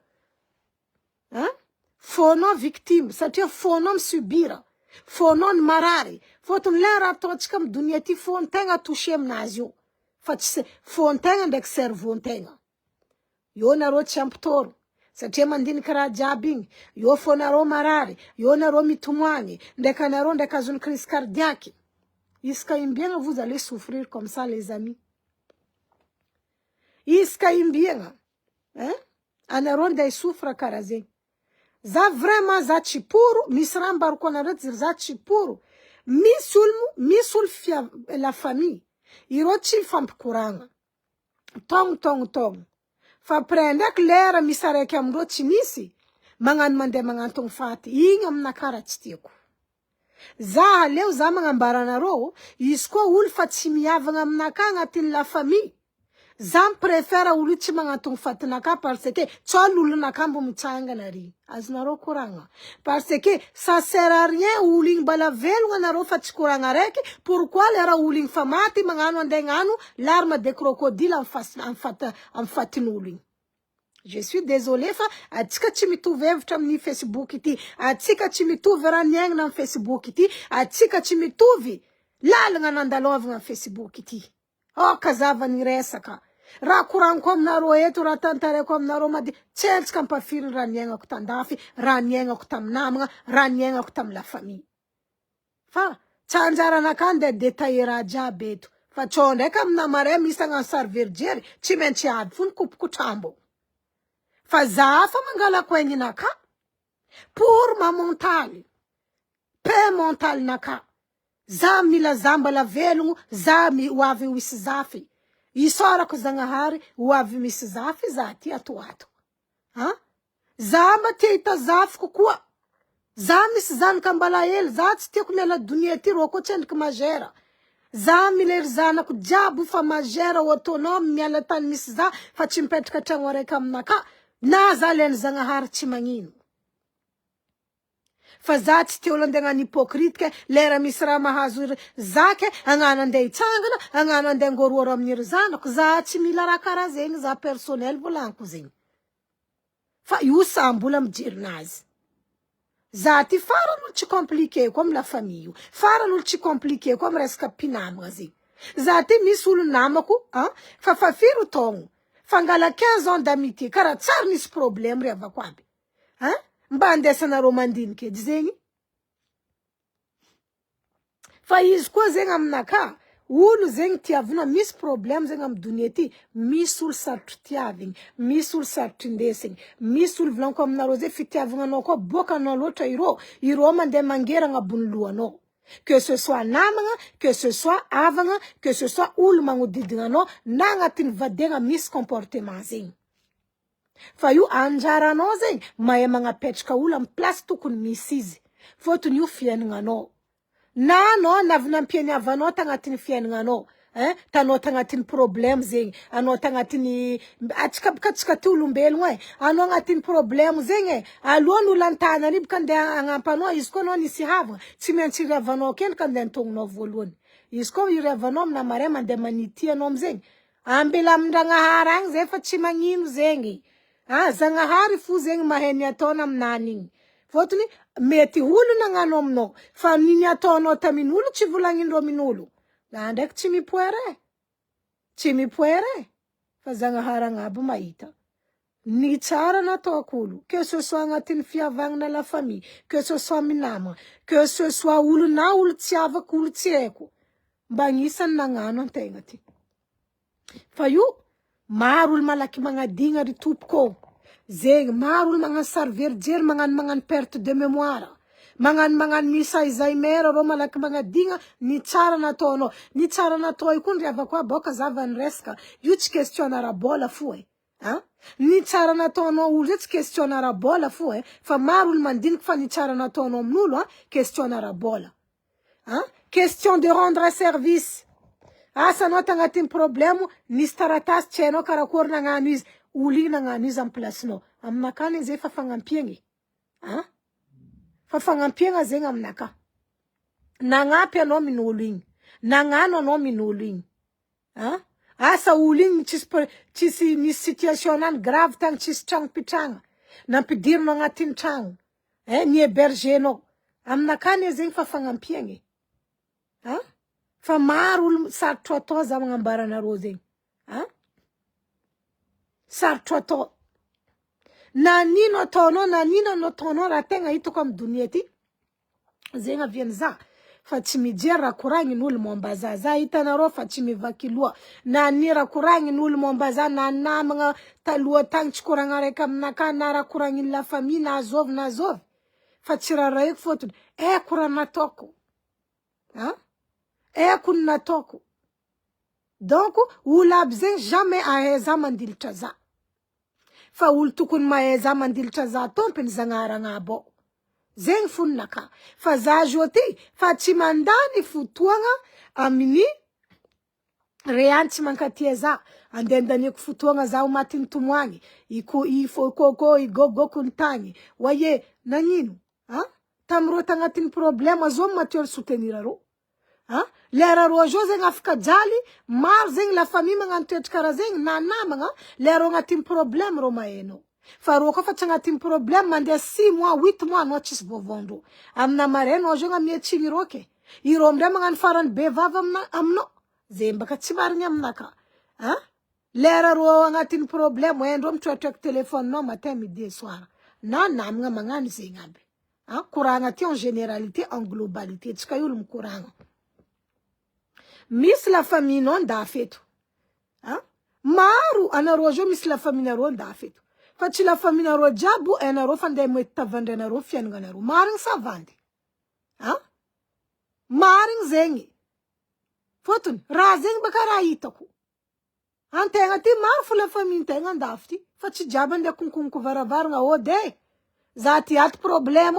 Hein? Fono victime, c'est-à-dire fonom subira. Fonon marari. Foton lera tochkam dunyeti fontenga touchem nazio. Fontenga dek servontenga. Yo naro champtor. C'est-à-dire mandin kara jabing. Yo fonaro marari. Yo naro mitumwangi. Ndeka naro ndeka zone crise cardiaque. Iska imbienga, vous allez souffrir comme ça, les amis. Iska imbienga. Hein? Anaronda souffre karaze. Za vraiment za chipuru. Misrambar konaret za chipuru. Misul fia la famille. Irochi famp kuranga. Tong. Fa prendek lera misareke amrochi nisi. Mangan mangan tong fati. Ingam nakara chitiku. Za leo za mga mbarana ro, isko ulfa chimiavanga mnakanga tin la famille. Zam prefera ulu tsy magnatong fatinaka parce que tsolulunaka mbo mitsangana ry. Azonareo koragna. Parce que ça sert à rien uling bala velogna nareo fa tsy koragna raiky. Pourquoi le raha uling fa maty magnano andegnano larme de crocodile am fatin'olo igny. Je suis désolée fa atsika tsy mitovy hevitra amin'ny Facebook ity. Atsika tsy mitovy raha niaigna am Facebook ity. Atsika tsy mitovy lalagna nandalovagna am Facebook ity. Oh kazava ni resaka. Raha koragniko aminareo eto, raha tantareko aminareo mady, tseltsika ampafiry raha niaignako tandafy, raha niaignako tam namagna, raha niaignako tam la famille. Fa tsanjaranaka nde détailler raha jiaby eto. Fa tsao ndraiky amina mare misy agnano sary verijery, tsy maintsy aby fony kopokotrambo. Fa za fa mangalako aigninaka pour ma mentale. Pe mentale naka. Za mila zambala velogno, za mi hoavy wisy zafy. Isorako Zagnahary hoavy misy zafy za ty ato. Ha? Za mba tia hita zafy kokoa. Za misy zanaka mbala hely, za tsy tiako miala dunia ty ro ko tsendriky majera. Za milery zanako jiaby fa majera autonome miala tany misy za fa tsy mipetraka tragno araiky aminaka. Na za leny Zagnahary tsy magnino. Fa za tsy te olo andegnano hypocrite lera misy raha mahazo zake agnano andeha hitsangana agnano andeha ngorooro amin'ny zanako za tsy mila raha karaha zegny za personnel volaniko zegny fa io sambola mijerinazy za ty faran'olo tsy compliqué comme la famille io faran'olo tsy compliqué comme resaka mpinamagna zegny za ty misy olo namako fa firy taogno fangala 15 ans d'amitié karaha tsara nisy problème ry avako aby mba andesanareo mandiniky edy zegny. Fa izy koa zegny aminaka, olo zegny tiavina misy problème zegny am dunia ty, misy olo sarotry tiavigny, misy olo sarotry indesigny, misy olo volanko aminareo zay fitiavagnanao koa bokanao loatra iro mandeha mangeragna ambony lohanao. Que ce soit namagna, que ce soit avagna, que ce soit olo magnodidigna anao, na agnatin'ny vadegna misy comportement zegny. Fa io anjaranao zegny mahay magnapetraka olo am place tokony misy izy. Fotony io fiainagnanao. Na anao navinam-pianiavanao tagnatin'ny fiainagnanao. Tanao tagnatin'ny problème zegny. Anao tagnatin'ny atsika ty olombelogno anao agnatin'ny problème zegny aloha olo antana ribo ka ndeha agnampanao izy koa anao nisy havagna. Tsy maintsy iriavanao kely ka ndeha antognonao voalohany. Izy koa iriavanao amina mare mandeha manity anao amizegny. Ambela amin-Dragnahary agny zay fa tsy magnino zegny. Zagnahary fo zegny mahay ny ataona aminany igny. Fotony mety olo nagnano aminao. Fa niny ataonao tamin'olo tsy volagnindreo amin'olo. La ndraiky tsy mipoere. Tsy mipoere. Fa Zagnahary agnaby mahita. Ny tsara nataoko olo. Que ce soit agnatin'ny fiavagna la famille. Que ce soit minamagna. Que ce soit olo na olo tsy avako, olo tsy haiko. Mba agnisany nagnano antegna ty. Fa io maro olo malaky magnadigna ry tompoko. Zegny maro olo magnano sary verijery magnano perte de mémoire. Magnano misy Alzheimer ro malaky magnadigna ny tsara nataonao. Ny tsara natao io koa ry avako aboka zava niresaka. Io tsy question ara-bola fo Ny tsara nataonao olo tsy question ara-bola fo fa maro olo mandiniky fa ny tsara nataonao amin'olo question ara-bola. Question de rendre service. Asanao tagnatin'ny problème nisy taratasy tsy hainao karakory nagnano izy. Olo igny nagnano izy am placenao. Aminakany zay fa fagnampigny. Fa fagnampigna zegny aminaka. Nagnampy anao min'olo igny. Nagnano anao min'olo igny. Asa olo igny tsisy nisy situation nany grave tagny tsisy tragno pitragna. Nampidirinao agnatin'ny tragno. Ny hébergenao. Aminakany zegny fa fagnampigny. Fa maro olo sarotro atao za magnambara anareo zegny. Sarotro atao. Na nino ataonao, na nino nataonao raha tegna hitako am dunia ty. Zegny aviany za. Fa tsy mijery raha koragnin'olo momba za. Za hitanareo fa tsy mivaky loha. Na ny raha koragnin'olo momba za na namagna taloha tagny tsy koragna raiky aminaka na raha koragnin'ny la famille na azovy. Fa tsy raha raiky fotony. Eko raha nataoko. Eko ny nataoko. Donc, olo aby zegny jamais ahay za mandilitra za. Fa olo tokony mahay za mandilitra za tompony Zagnahary agnabo. Zegny foninaka. Fa za joty, fa tsy mandany fotoagna amin'ny reany tsy mankatia za. Andendaniko fotoagna zaho matiny tomoagny. Igogoko ny tagny. Voyez, nagnino? Hein? Tamro tagnatin'ny problème zo matior soutenir aro. Hein? Lera ro jo zegny afaka jaly, maro zegny la famille magnano toetra karaha zegny na namagna, lera agnatin'ny problème ro mahainao. Fa ro kofa tsy agnatin'ny problème mandeha 6 mois, 8 mois anao tsisy vovondro. Amina mareno jo amietsigny ro ke. Iro amindray magnano farany be vava aminao. Zembaka tsy marigny aminaka. Hein? Lera ro agnatin'ny problème, endro mitroatroaka téléphone-nao matin, midi et soir. Na namagna magnano zegny aby. Hein? Koragna ty en généralité, en globalité. Tsika olo mikoragna. Misy la famille non dafeto. Hein? Maro anaro jo misy la famille naro dafeto. Fa tsy la famille naro jiaby enaro fandeha mety tavandranaro fiainagnanaro. Marigny savandy. Hein? Marigny zegny. Fotony, raha zegny baka raha hitako. Antegna ty maro fo la famille ntegna andafy ty. Fa tsy jiaby andeha konkonko varavaragna ode. Za ty aty problème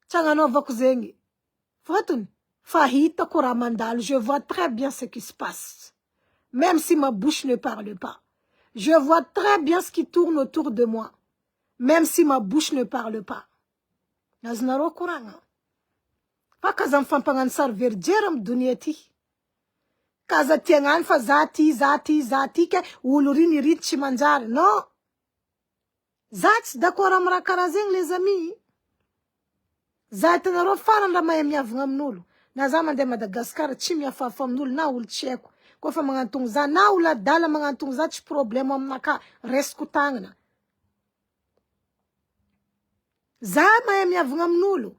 Tsy agnanaovako zegny. Fotony, fa hitako raha mandalo. Je vois très bien ce qui se passe. Même si ma bouche ne parle pas. Je vois très bien ce qui tourne autour de moi. Même si ma bouche ne parle pas. Nazonaro koragna. Fa kaza mifampanano sary verdiera amy dunia ty. Kaza tiagnany fa za ty ke olo riny rity tsy manjary. Non. Za tsy d'accord amy raha karaha zegny les amis. Za hitanareo farany raha mahay miavagna amin'olo. Na za mandeha Madagascar tsy miafafa amin'olo na olo tsy haiko. Kofa magnantogno za na olo adala magnantogno za tsy problème aminaka resiko tagnana. Za mahay miavagna amin'olo.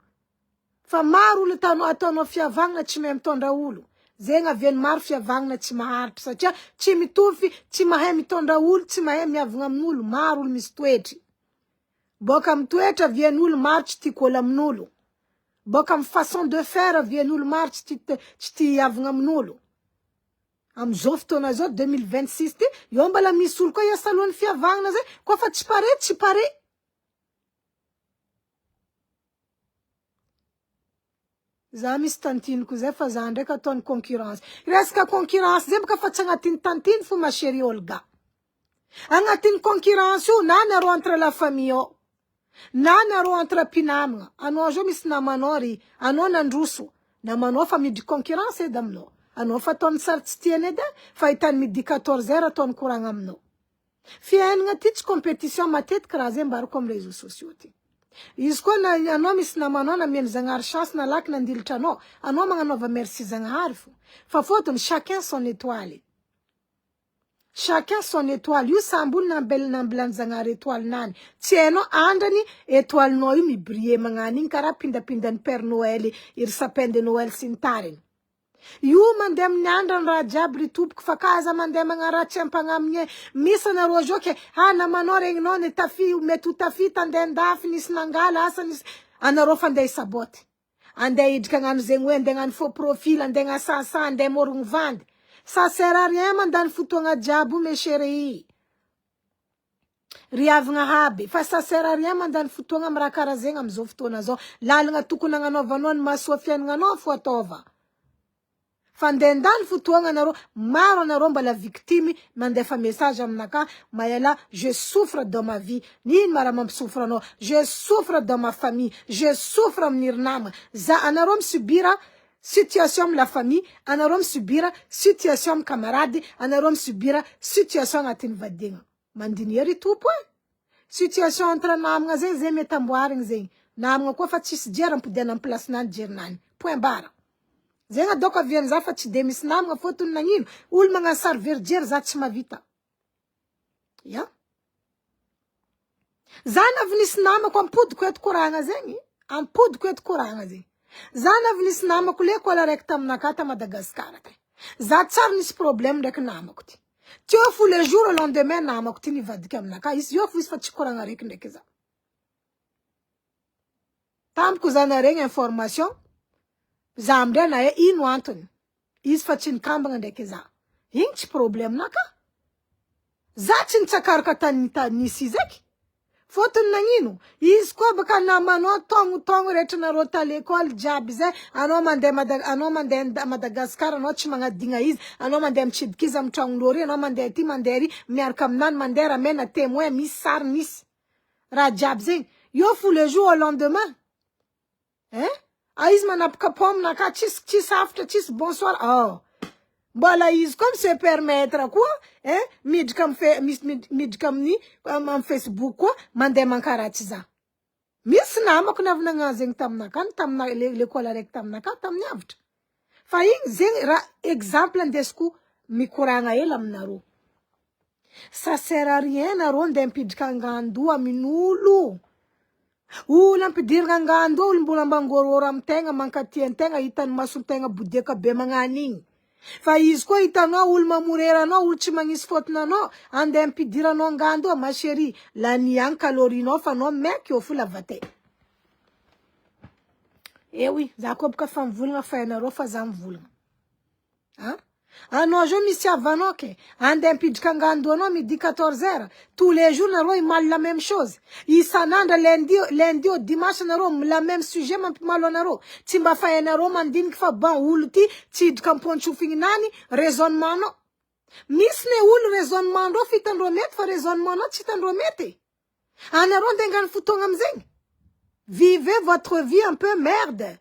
Fa maro olo ataonao fiavagna tsy mahay mitondra olo. Zegny aveny maro fiavagna tsy maharitra satria tsy mitovy, tsy mahay mitondra olo, tsy mahay miavagna amin'olo, maro olo misy toetry. Boka amy toetra vien olo maro tsy tia kola amin'olo. Boka amy façon de faire vien olo maro tsy tia havagna amin'olo. Amizao fotoana zao 2026 ty, io mbala misy olo koa iasalohany fiavagna zay, koa fa tsy pare. Za misy tantiniko zay fa za ndraiky ataony concurrence. Resaka concurrence zay baka fa tsy agnatin'ny tantiny fo ma chérie Olga. Agnatin'ny concurrence io, na naro entre la famille ao. Na naro entre mpinamagna. Anao zao misy namanao ry, anao nandroso. Namanao fa midry concurrence edy aminao. Anao fa ataony sary tsy tiany edy, fa hitany midi 14 heures ataony koragna aminao. Fiainagna ty tsy compétition matetika raha zay mbarako amy réseaux sociaux ty. Izy koa na anao misy namanao na mieny Zagnahary chance na laky nandilitra anao magnanova merci Zagnahary fo. Fa fotony chacun son étoile. Chacun son étoile. Io sambony nambilany Zagnahary étoile nany. Tsy hainao andrany étoile-nao io mibriller magnano igny karaha pindapindan'ny Père Noël, iry sapin de Noël sy ny tariny. Io mandeha amin'ny andrany raha jiaby ry tompoko fa kaza mandeha magnaratsy ampagnaminy misy anareo zao ke namanao regninao mety ho tafita andeha andafy nisy nangala asa nisy anareo fa andeha isaboty. Andeha idrika agnano zegny hoe andeha agnano faux profil, andeha agnasasa, andeha morogno vandy. Ça sert à rien mandany fotoagna jiaby mes chéris. Riavagna aby, fa ça sert à rien mandany fotoagna amy raha karaha zegny amizao fotoana zao. Lalagna tokony agnanovanao ny mahasoa fiainagnanao fo ataova. Fa ndendany fotoagna anareo, maro anareo mbala victime, mandefa message aminaka, Mayala, je souffre dans ma vie. Nino mara mampisouffre anao? Je souffre dans ma famille. Je souffre amin'ny nama. Za anareo misubira situation amy la famille, anareo misubira situation amy camarade, anareo misubira situation agnatin'ny vadiagna. Mandiny ery tompo e. Situation entre namagna zay mety amboarigny zegny. Namagna koa fa tsisy jera ampodiana amy place-nany jerinany. Point barre. Zegny adoko aviany za fa tsy de misy namagna fotony nagnino. Olo magnano sary verdiera za tsy mavita. Ya. Za navy nisy namako ampodiko eto koragna zegny. Ampodiko eto koragna zegny. Za navy nisy namako l'école araiky taminaka ta Madagascar te. Za tsara nisy problème ndraiky namako ty. Tio fo le jour le lendemain namako ty nivadika aminaka. Izy io fo izy fa tsy koragna araiky ndraiky za. Tamiko za naregny information. Za amindray na ino antony. Izy fa tsy nikambagna ndraiky za. Igny tsy problème naka. Za tsy nitsakaraka tany nisy izy eky. Fotony nagnino izy koa baka namanao togno rehetra nareo ta l'école jiaby zay anao mandeha Madagascar anao tsy magnadigna izy anao mandeha mitsidika izy amin'ny tragnon'olo anao mandeha ty mandeha ry miaraka aminany mandeha ramena témoin misy sary misy raha jiaby zegny yo fou le jour au lendemain izy manapaka pomme ka tsisy hafatra tsisy bonsoir mbola izy comme se permettre koa miditra amin'ny Facebook koa mandeha mankaratsy za misy namako navinagna zegny taminaka tamina l'école araiky taminaka tamin'ny avitra fa igny zegny raha exemple andesiko mikoragna hela aminareo ça sert à rien nareo andeha mipidrika angandoa amin'olo olo ampidirana angandoa olo mbola mangororo amitegna mankaty antegna hitany masontegna bodeka be magnanigny fa izy koa hitanao olo mamoreranao olo tsy magnisy fotonanao andeha mpidiranao angandoa ma chérie la niagny calorinao fa anao maiky eo fo lavate oui za koa baka fa mivolagna fa ianareo fa za mivolagna anao jo misy havanao ke andeha mpidrika angandoa anao midi 14h tous les jours nareo imaly la même chose isanandra lundi au dimanche nareo la même sujet mampimalo anareo tsy mba fa ianareo mandiniky fa ban olo ty tsidrika ampontsofigninany raisonnement anao misy ne olo raisonnement ndreo fitandreo mety fa raisonnement anao tsy hitandreo mety anareo ndengany fotoagna amizegny vivez votre vie un peu merde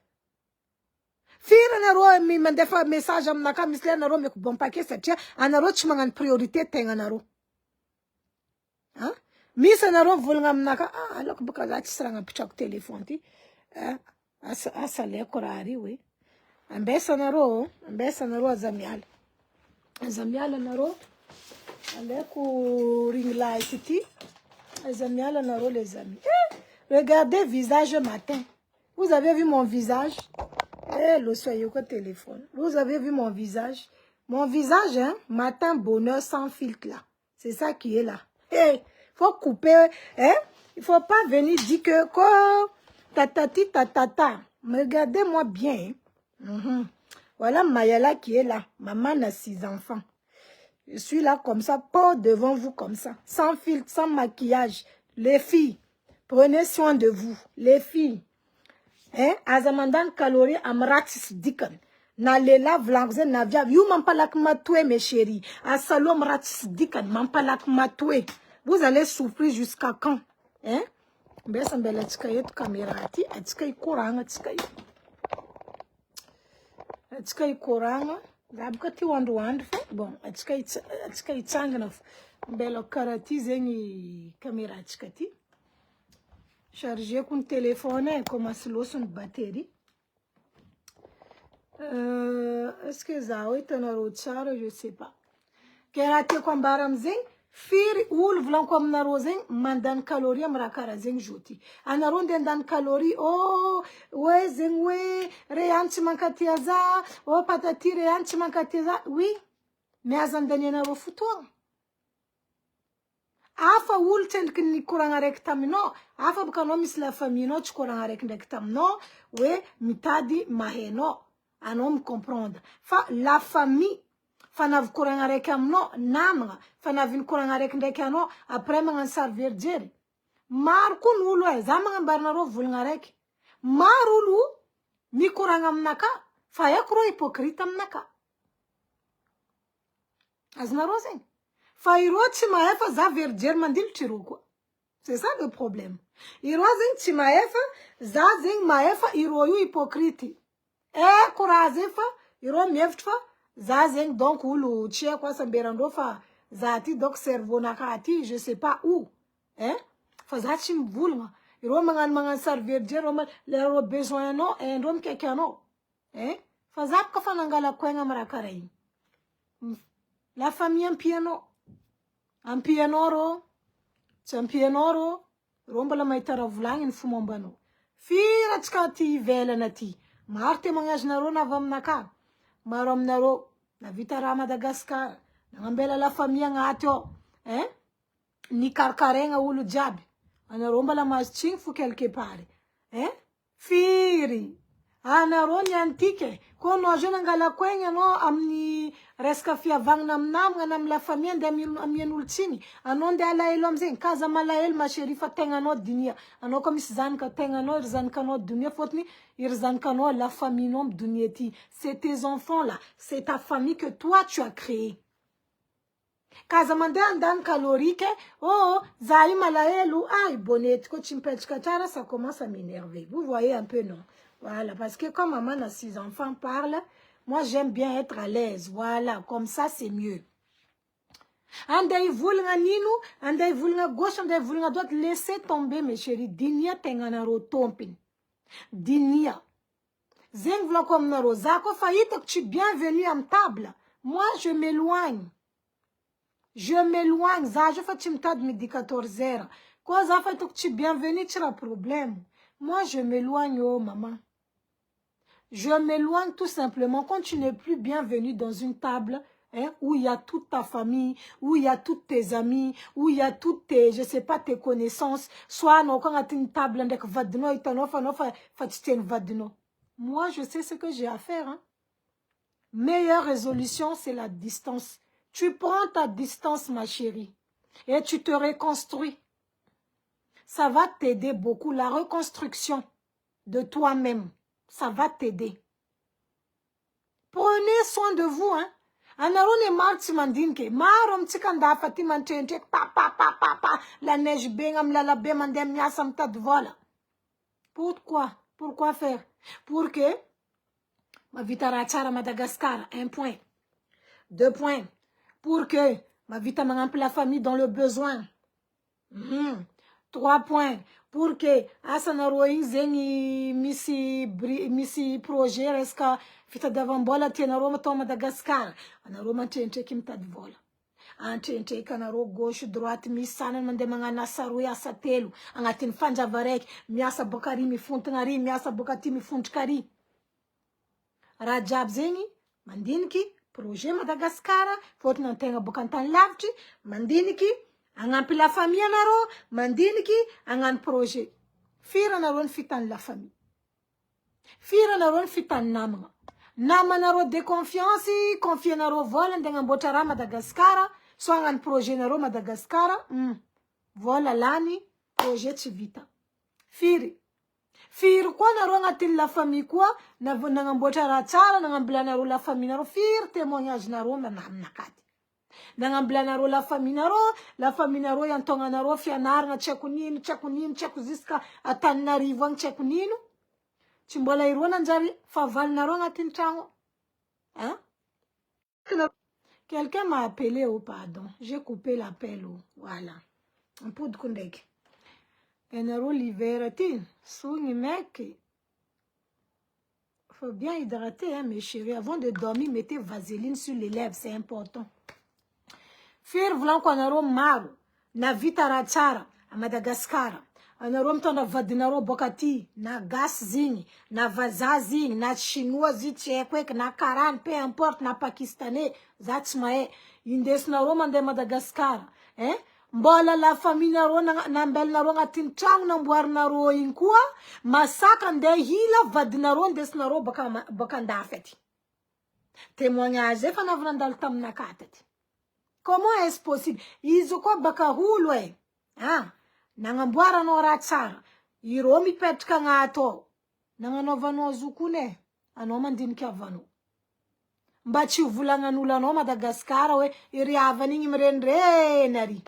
Fira nareo mandefa message aminaka misy le nareo meko bon paquet satria anareo tsy magnano priorité tegna nareo misy anareo volagna aminaka aloko baka za tsisy raha agnapitrako telefony ty asaleko raha ry hoe ambesa anareo aza miala anareo aleko ring light ty aza miala anareo les amis regardez visage matin vous avez vu mon visage le soyez au téléphone. Vous avez vu mon visage? Mon visage, matin, bonheur, sans filtre là. C'est ça qui est là. Faut couper, il faut pas venir dire que quoi, tatati, tatata. Regardez-moi bien. Voilà Mayala qui est là. Maman a 6 enfants. Je suis là comme ça, pas devant vous comme ça. Sans filtre, sans maquillage. Les filles, prenez soin de vous. Les filles. Azamandan kalori amratis dikan na lela vlangze na via you mampalak matoué mes chéris asalom ratis dikan mampalak matoué vous allez souffrir jusqu'à quand besa mbele tika yetu kamera ati atika ikoranga tika ikoranga zabka ti wandu fa bon atika itsangana mbele karati zengi kamera atika ti charger com telefone commence loso une batterie est-ce que ça oui tanaro tsara je sais pas kerate ko mbaram zeng firi ul vlan ko amnaro zeng mandan calorie amrakara zeng joti anaro ndendan calorie we zeng we reanchi mankatiaza patati reanchi mankatiaza oui mais azandani naro futo afa olo tsendriky ny koragna raiky taminao afa baka anao misy la famille nao tsy koragna raiky ndraiky taminao hoe mitady mahainao anao micomprendre fa la famille fa navy koragna raiky aminao namagna fa navy koragna raiky ndraiky anao après magnano sarvery jery maro koa ny olo za magnambarinareo volagna raiky maro olo mikoragna aminaka fa haiko reo hypocrite aminaka azonareo zegny fa iro tsy maefa za verijery mandilitry iro koa c'est ça le problème iro zegny tsy maefa za zegny maefa iro io hypocrite ko raha zegny fa iro mihevitry fa za zegny donc olo tsy haiko asamberandreo fa za ty donc cerveau naka ty je sais pas où fa za tsy mivolagna iro magnano sarverijery lereo besoin anao ndreo mikaiky anao fa za baka fa nangalako aigna amy raha karaha igny la famille ampianao ro tsy ampianao ro mbola mahita raha volagniny fo mombanao fira tsika ty ivelana ty maro témoignage nareo navy aminaka maro aminareo navita raha Madagascar nagnambela la famille agnaty ao nikarikaregna olo jiaby anareo mbola mahazo tsigny fo quelque part firy anareo niantike ko anao jo nangalako aigny anao amin'ny Resaka fiavagna aminamagna na la famille ande amian'olo tsiny. Anao ande alahelo amizay, kaza malahelo ma chérie fa tegnanao dinia. Anao koa misy zanaka tegnanao, ry zanakanao dunia fôtony ry zanakanao la famille nao dunia ty. C'est tes enfants là, c'est ta famille que toi tu as créé. Kaza mandeha andany calorique, oh, zahi malahelo, ay, bonette, ko chimpechka chara, ça commence à m'énerver. Vous voyez un peu, non? Voilà, parce que quand maman a 6 enfants parle, moi j'aime bien être à l'aise, voilà, comme ça c'est mieux. Andai vulnga ninu, andai vulnga gauche, andai vulnga droite, laissez tomber mes chéris, dinia tenganaro tompin. Dinia. Zeng vla comme naro, zako faillite, tu es bienvenu à table. Moi je m'éloigne. Je m'éloigne, ça je fais timtad midi 14h. Quoi ça fait que tu es bienvenu, tu as problème. Moi je m'éloigne, oh maman. Je m'éloigne tout simplement quand tu n'es plus bienvenu dans une table hein, où il y a toute ta famille, où il y a toutes tes amis, où il y a toutes tes, je sais pas, tes connaissances. Soit non, quand tu as une table, moi je sais ce que j'ai à faire. Hein. Meilleure résolution, c'est la distance. Tu prends ta distance, ma chérie, et tu te reconstruis. Ça va t'aider beaucoup. La reconstruction de toi-même, ça va t'aider. Prenez soin de vous, hein. Anarone marti mandinke, marom tikanda fatima tente, pa, la neige bengam la bemandem miasam tad voilà. Pourquoi? Pourquoi faire? Pour que ma vitarachara Madagascar, 1 point. 2 points. Pour que ma vie t'amène la famille dans le besoin. 3 points. Pour que Asanaro Zeni misi projet reska fita davambola tienaro to Madagascar. Anaroma tente kim tad vola. Antente kanaro gauche droite misana mande mangana saruya satelu. Angatin fanja varek miasa bokari mifuntanari miasa bokati mifuntkari. Rajab zeni mandinki projet Madagascar, faut nan tenga bokantan lavtri, mandiniki, angan la famille naro, mandiniki, angan projet. Fira naron fitan la famille. Fira naron fitan namanga. Nama naro de confiance, confie naro vola ndengan botara Madagascar, so angan projet naro Madagascar, vola lani, projet chivita. Firi. Fir quoi na la famille quoi na ngambota ratara na ngambla na la famille naro fir témoignage na ro na nakati na ngambla na la famille naro yantonga na ro fianar na chekunini chekuziska atanna rivang chekunino chimbola irona njari faval na ro ngatin chango hein. Quelqu'un m'a appelé au pardon, j'ai coupé l'appel voilà un peu de kundek. Enero libératin, souni mec. Faut bien hydrater, hein, mes chéris. Avant de dormir, mettez vaseline sur les lèvres, c'est important. Faire vlan ko naro maru, na vitarachara, à Madagascar. Anaro mtona vadinaro bokati, na gas zing, na vaza zing, na chinois zitchekwek, na karan, peu importe, na pakistanais, zatsmae. Indes naro mande Madagascar, hein? Mbola la famille naro na mbel naro ngatin trang na mboar naro inkua masaka nde hila vad naro ndes naro baka ndafeti. Témoignage fa na vrandal tam nakatati. Comment est-ce possible? Izo ko baka hulwe. Ah, na mboara no ratsara. Iromi petka ngato. Na novano zukune. Ano mandin kya vano. Mbachi vulanganula no Madagascar we iri avani ngimrendre nari.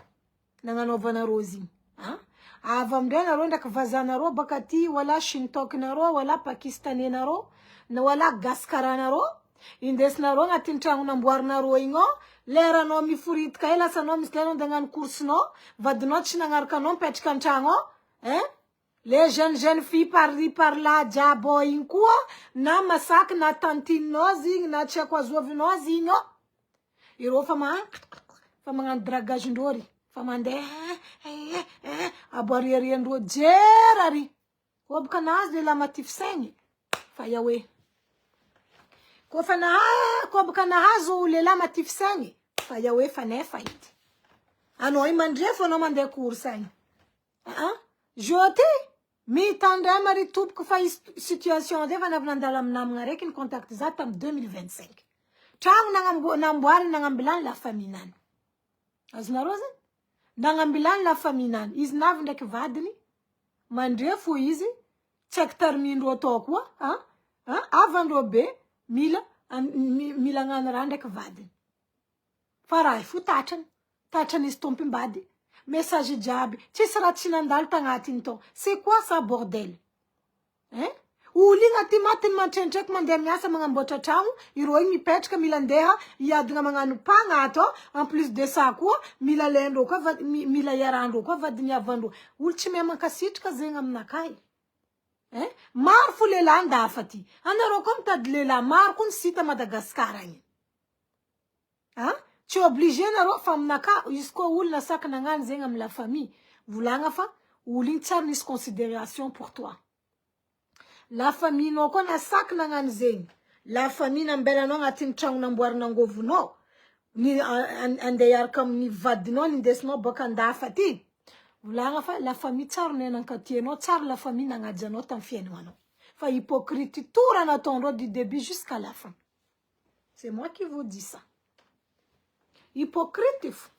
Nanganovana rosi avamdena ronda kavazana ro bakati wala shintok naro wala pakistani naro na wala gaskara naro indes naro ngatin trangu na mboar naro ingo lera no mi furit kaila sano miskano dengan course no vadno chinangarka no petkan trango les jeunes filles par là jabo inkuo na masak na tantine nozi na chekwa zovino zingo iro fama ngan dragage ndori famande aborieriendo jerari wabkanaz de la matif sengi fayawe ko fana ko bkanahazo le la matif sengi fayawe fane fait ano imandre fono mande kursan jote mi tanda mari tup ko fa situation de vana vnandalam nam ngare kin contact zatam 2025 Trano namboary nagnambilany la famille nany. Azonareo zany? Nagnambilany la famille nany. Izy navy ndraiky vadiny. Mandrefo izy. Tsy haiko tarimindreo atao koa. Avandreo be. Mila ngano raha ndraiky vadiny. Fa raha fo tatrany. Tatrany izy tompimbady. Message jiaby. Tsisy raha tsy nandalo tagnatiny tao. C'est quoi ça bordel? Hein? Ulinga timatiny mantrentrek mandeha miasa magnamboatra trano, ireo igny mipetraka mila andeha iadina magnano pagna ato, en plus de ça koa mila lendreo koa mila iarandreo koa vadiny avandreo. Olo tsy mahay mankasitraka zegny aminakay. Hein? Maro fo lehilahy ndafa ty. Anareo koa mitady lehilahy maro koa nisita Madagasikara igny. Hein? Tsy obligé nareo fa aminaka izy koa olo nasaka nagnano zegny amin'ny la famille. Volagna fa olo igny tsara nisy considération pour toi. La famille no koa nasaka nagnano zegny. La famille nambelanao agnatin'ny tragno namboarinangovinao. Ni andeha iaraka amin'ny vadinao nindesinao baka andafa ty. Volagna fa la famille tsara nenankatinao, tsara la famille nagnajanao tamin'ny fiainagnanao. Fa hypocrite tout raha nataondreo du début jusqu'à la fin. C'est moi qui vous dis ça. Hypocrite fo.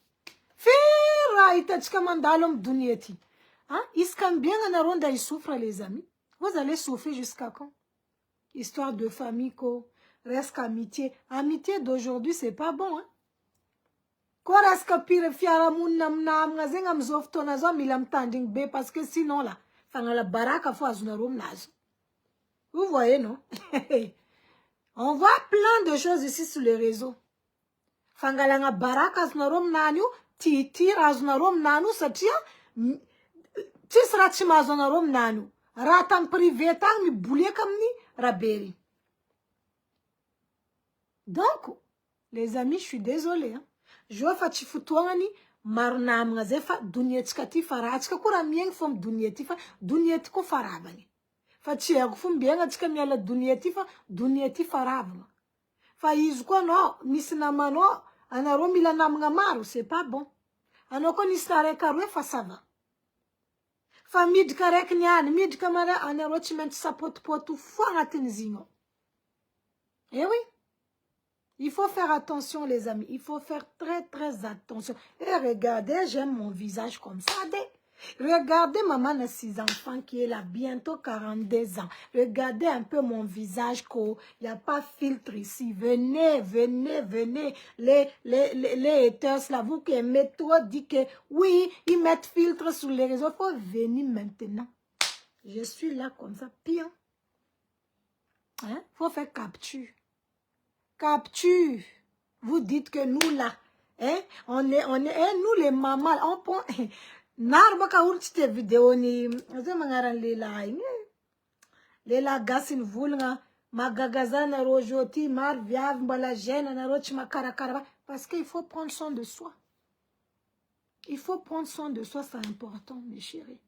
Fira hitantsika mandalo amin'ny dunia ty. Hein? Iska mbiagna nareo nda souffre les amis. Vous allez souffrir jusqu'à quand? Histoire de famille, quoi. Reste amitié. Amitié d'aujourd'hui, c'est pas bon, hein? Quoi reste pire fiaramoun nam ngazeng am zof tonazo milam tanding be parce que sinon là, fanga la baraka fo azunarum nazo. Vous voyez, non? On voit plein de choses ici sur les réseaux. Fanga la baraka azunarum nanu, titi azunarum nanu satia, tisrati mazunarum nanu. Ratang privé tang mi boulier comme ni raberi. Donc, les amis, je suis désolée. Hein? Je vais faire chifoutouani, marnam ngazefa, dunietkati faratka, kura mieng fom dunietifa, dunietko farabani. Fa chiag fum bien atka miala dunietifa, dunieti farabma. Fa izko no, nisinamano, anaro milanam ngamaru, c'est pas bon. Anoko nisare karwe fa ça va. Famille karek nian, mid kamara anarochiment sapot potu foratinzingo. Eh oui. Il faut faire attention, les amis. Il faut faire très, très attention. Et regardez, j'aime mon visage comme ça. Regardez maman de 6 enfants qui est là, bientôt 42 ans. Regardez un peu mon visage, il n'y a pas filtre ici. Venez, venez, venez. Les haters là, vous qui aimez trop, dites que oui, ils mettent filtre sur les réseaux. Il faut venir maintenant. Je suis là comme ça, pire. Hein? Faut faire capture. Capture. Vous dites que nous là, hein, on est, nous les mamans, on prend, n'arbaka urtite vidéo ni, je m'engaran lela gasin vulnga, magagazana rojoti, mar viave, mbala gêne, na rochi makarakara, parce qu'il faut prendre soin de soi. Il faut prendre soin de soi, c'est important, mes chéris.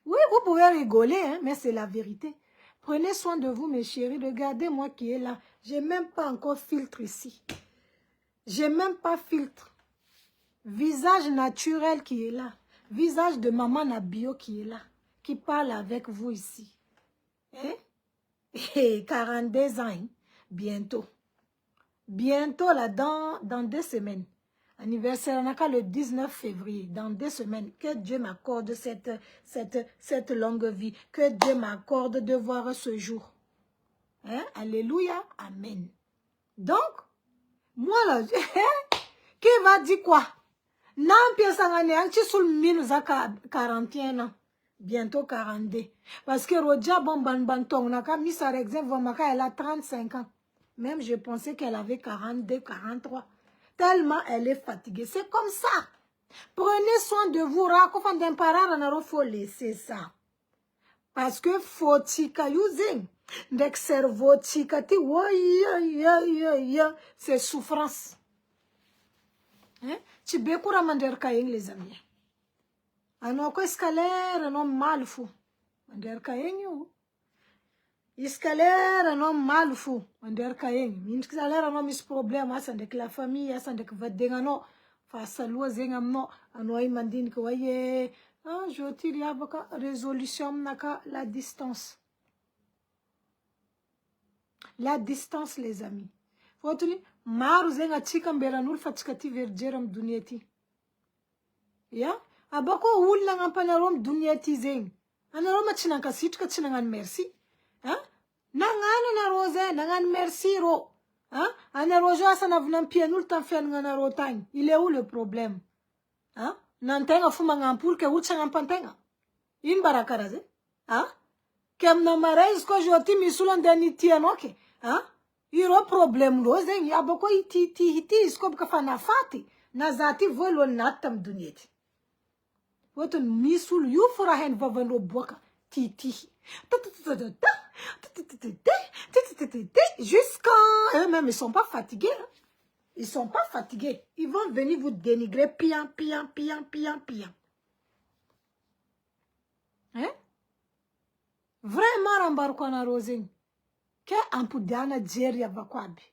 Oui, vous pouvez rigoler, hein, mais c'est la vérité. Prenez soin de vous, mes chéris. Regardez moi qui est là. J'ai même pas encore filtre ici. J'ai même pas filtre. Visage naturel qui est là. Visage de maman Nabio qui est là. Qui parle avec vous ici. Hein? 42 ans. Hein? Bientôt. Bientôt, là, dans 2 semaines. Anniversaire le 19 février, dans 2 semaines, que Dieu m'accorde cette longue vie, que Dieu m'accorde de voir ce jour. Hein? Alléluia, amen. Donc, moi là, qui va dire quoi? N'empire sangane, tu sul minu za 41 ans, bientôt 42. Parce que Rodia Bomban naka mis par exemple, elle a 35 ans. Même je pensais qu'elle avait 42, 43. Tellement elle est fatiguée. C'est comme ça. Prenez soin de vous. Il faut laisser ça. Parce que faut tika using. Dek cerveau tika ti c'est souffrance. Hein? Tu bekura mander kaing les amis. Anoko escalaire non mal fou. Mander kaing yo. Escalaire non mal fou. Mander kaing. Escalaire non mis problème asa dek la famille asa dek vadengano. Fa salua zengamno anoi mandin ko waye. Ah, je tire yabaka résolution naka la distance. La distance, les amis. Fotony maro zegny atsika amberan'olo fa tsika ty verijery amy donia ty. Ya, abako olona agnampanaroa amy donia ty zegny. Anareo ma tsy nankasitraka, tsy nagnano merci. Nagnano anareo zay, nagnano merci ro. Anareo zao asa navinampian'olo tamy fiainagnanareo tagny. Il est où le problème? Nantegna fo magnampolo ke olo tsy agnampantengna. Ino barakara zay? Ke amina maray izy koa zo ty misy olo andeha nitianao ke. Iro problème ro zegny. Abako ity izy koa baka fa nafaty. Na za ty voalohany naty tamy donia ty. Otony misy olo io fo raha hainy vavan'reo boaka titihy. Jusqu'à eux-mêmes, ils sont pas fatigués. Ils sont pas fatigués. Ils vont venir vous dénigrer pian. Vraiment rambaroko anareo zegny. Ke ampodiana jery avako aby.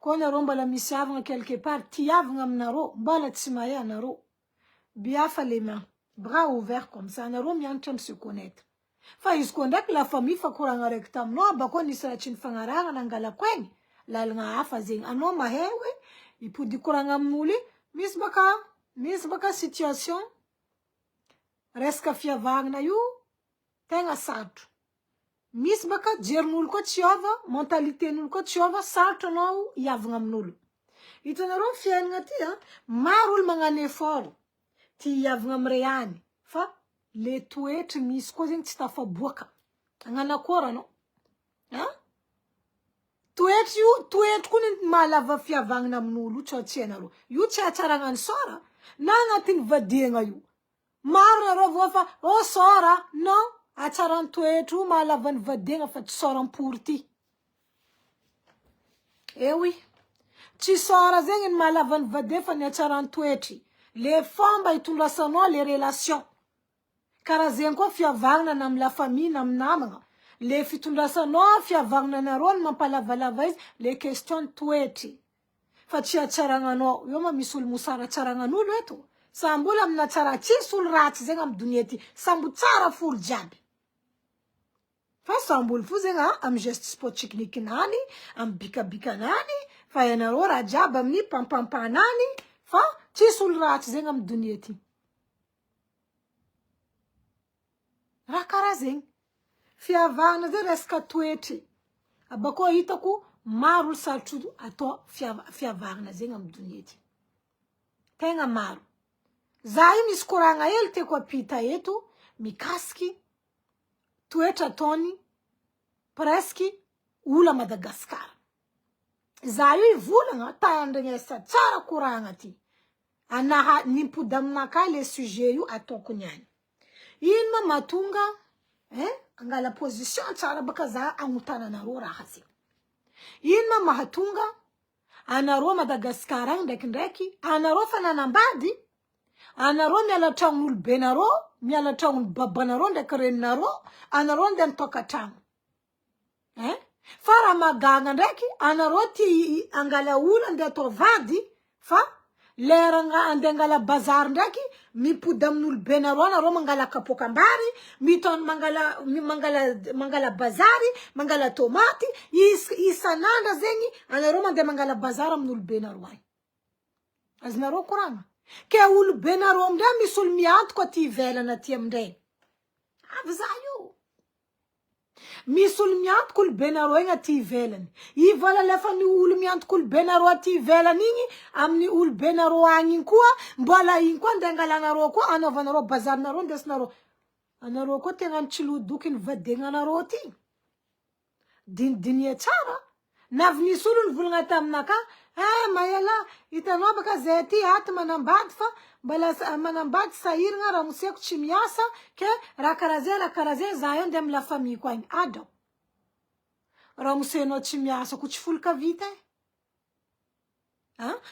Koa anareo mbala misy havagna quelque part, tiavagna aminareo, mbala tsy mahay anareo. Biafa les mains, bras ouverts comme ça, anareo mianatra se connaître. Fa izy koa ndraiky la famille fa koragna araiky taminao, bako nisy raha tsy nifagnarahana nangalako egny, lalagna hafa zegny. Anao mahay hoe, ipody koragna amin'olo, misy baka situation, resaka fiavagna io, tegna sarotro. Misy baka jerin'olo koa tsy ova, mentalitén'olo koa tsy ova, sarotro anao hiavagna amin'olo. Hitanareo fiainagna ty, maro olo magnano effort, ty hiavagna amire any, fa le toetry misy koa zegny tsy tafaboaka. Agnano akory anao? Toetry koa ny mahalava fiavagna amin'olo io tsy hainareo. Io tsy hatsaragna ny sora, na agnatin'ny vadiagna io. Maro nareo voa fa, sora, non, hatsaran'ny toetry io mahalava ny vadiagna fa tsy soram-pory ty. Oui, tsy sora zegny ny mahalava ny vadiagna fa ny hatsaran'ny toetry. Le fomba itondrasanao les relations. Karaha zegny koa fiavagna na amy la famille na amy namagna. Le fitondrasanao fiavagna nareo ny mampalavalava izy, le question toetry. Fa tsy hatsaragnanao. Io ma misy olo mosara tsaragnan'olo eto. Sambola amina tsara tsisy olo ratsy zegny amy donia ty. Sambo tsara folo jiaby. Fa sambolo fo zegny amy geste sportchiknikinany, amy bikabikanany, fa ianareo raha jiaby amin'ny pampampanany, fa tsisy olo ratsy zegny amy donia ty. Raha karaha zegny. Fiavagna zay resaka toetry. Abako hitako maro olo sarotro atao fiavagna zegny amy donia ty. Tegna maro. Za io misy koragna hely teko apita eto, mikasiky toetra ataony presque olo Madagasikara. Za io ivolagna tandrignesa tsara koragna ty. Nimpody aminaka le sujet io ataoko niany. Ino ma mahatonga angala position tsara baka za agnotananareo raha zegny. Ino ma mahatonga anareo Madagasikara ndraikindraiky, anareo fa nanambady, anareo miala tragnon'olo benareo, miala tragnon'olo babanareo ndraiky reninareo, anareo ndeha nitokatragno. Fa raha magagna ndraiky, anareo ty angala olo ndeha atao vady, fa lera andeha angala bazary ndraiky, mipody amin'olo benareo, anareo mangala kapokambary, mangala bazary, mangala tomaty, isanandra zegny, anareo mandeha mangala bazary amin'olo benareo ay. Azonareo koragna? Ke olo benareo amindray misy olo miantoka ty ivelana ty amindray. Avy za io. Misy olo miantoka olo benareo igny aty ivelany. Ivala lefa ny olo miantoka olo benareo aty ivelany igny, amin'ny olo benareo agny igny koa, mbola igny koa ndeha angalanareo koa, anaovanareo bazarinareo, ndesinareo. Anareo koa tegna tsilodoky ny vadiagnanareo ty. Dinidinia tsara. Navy nisy olo nivolagna taminaka, mayala, hitanao baka zay ty aty manambady fa mbala manambady sahiragna raha moseko tsy miasa, ke raha karaha zay, za io ndeha amy la famille koa igny. Adao. Raha mosenao tsy miasa ko tsy folka vita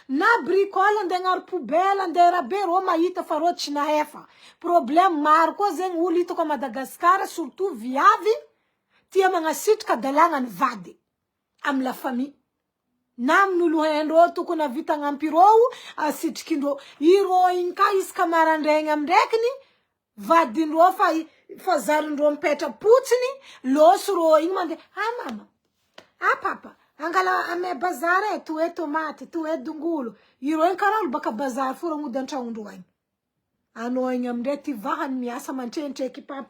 na bricole ndeha agnaro poubelle, ndeha rabe, ro mahita fa ro tsy nahefa. Problème maro koa zegny olo hitako a Madagasikara, surtout viavy, tia magnasitrika dalagna ny vady amy la famille. Na amin'olo haindreo tokony avita agnampireo, asitrikindreo. Iro igny ka isaka marandraigny amindrekiny, vadindreo fa zarindreo mipetra potsiny, loso ro igny mandeha, mama, papa, Angala ame bazare tuwe tomate, tuwe dungulu. Iro enkaral baka bazar fura mudancha unduwain. Ano nyamdeti vahan miasa manchente ki pam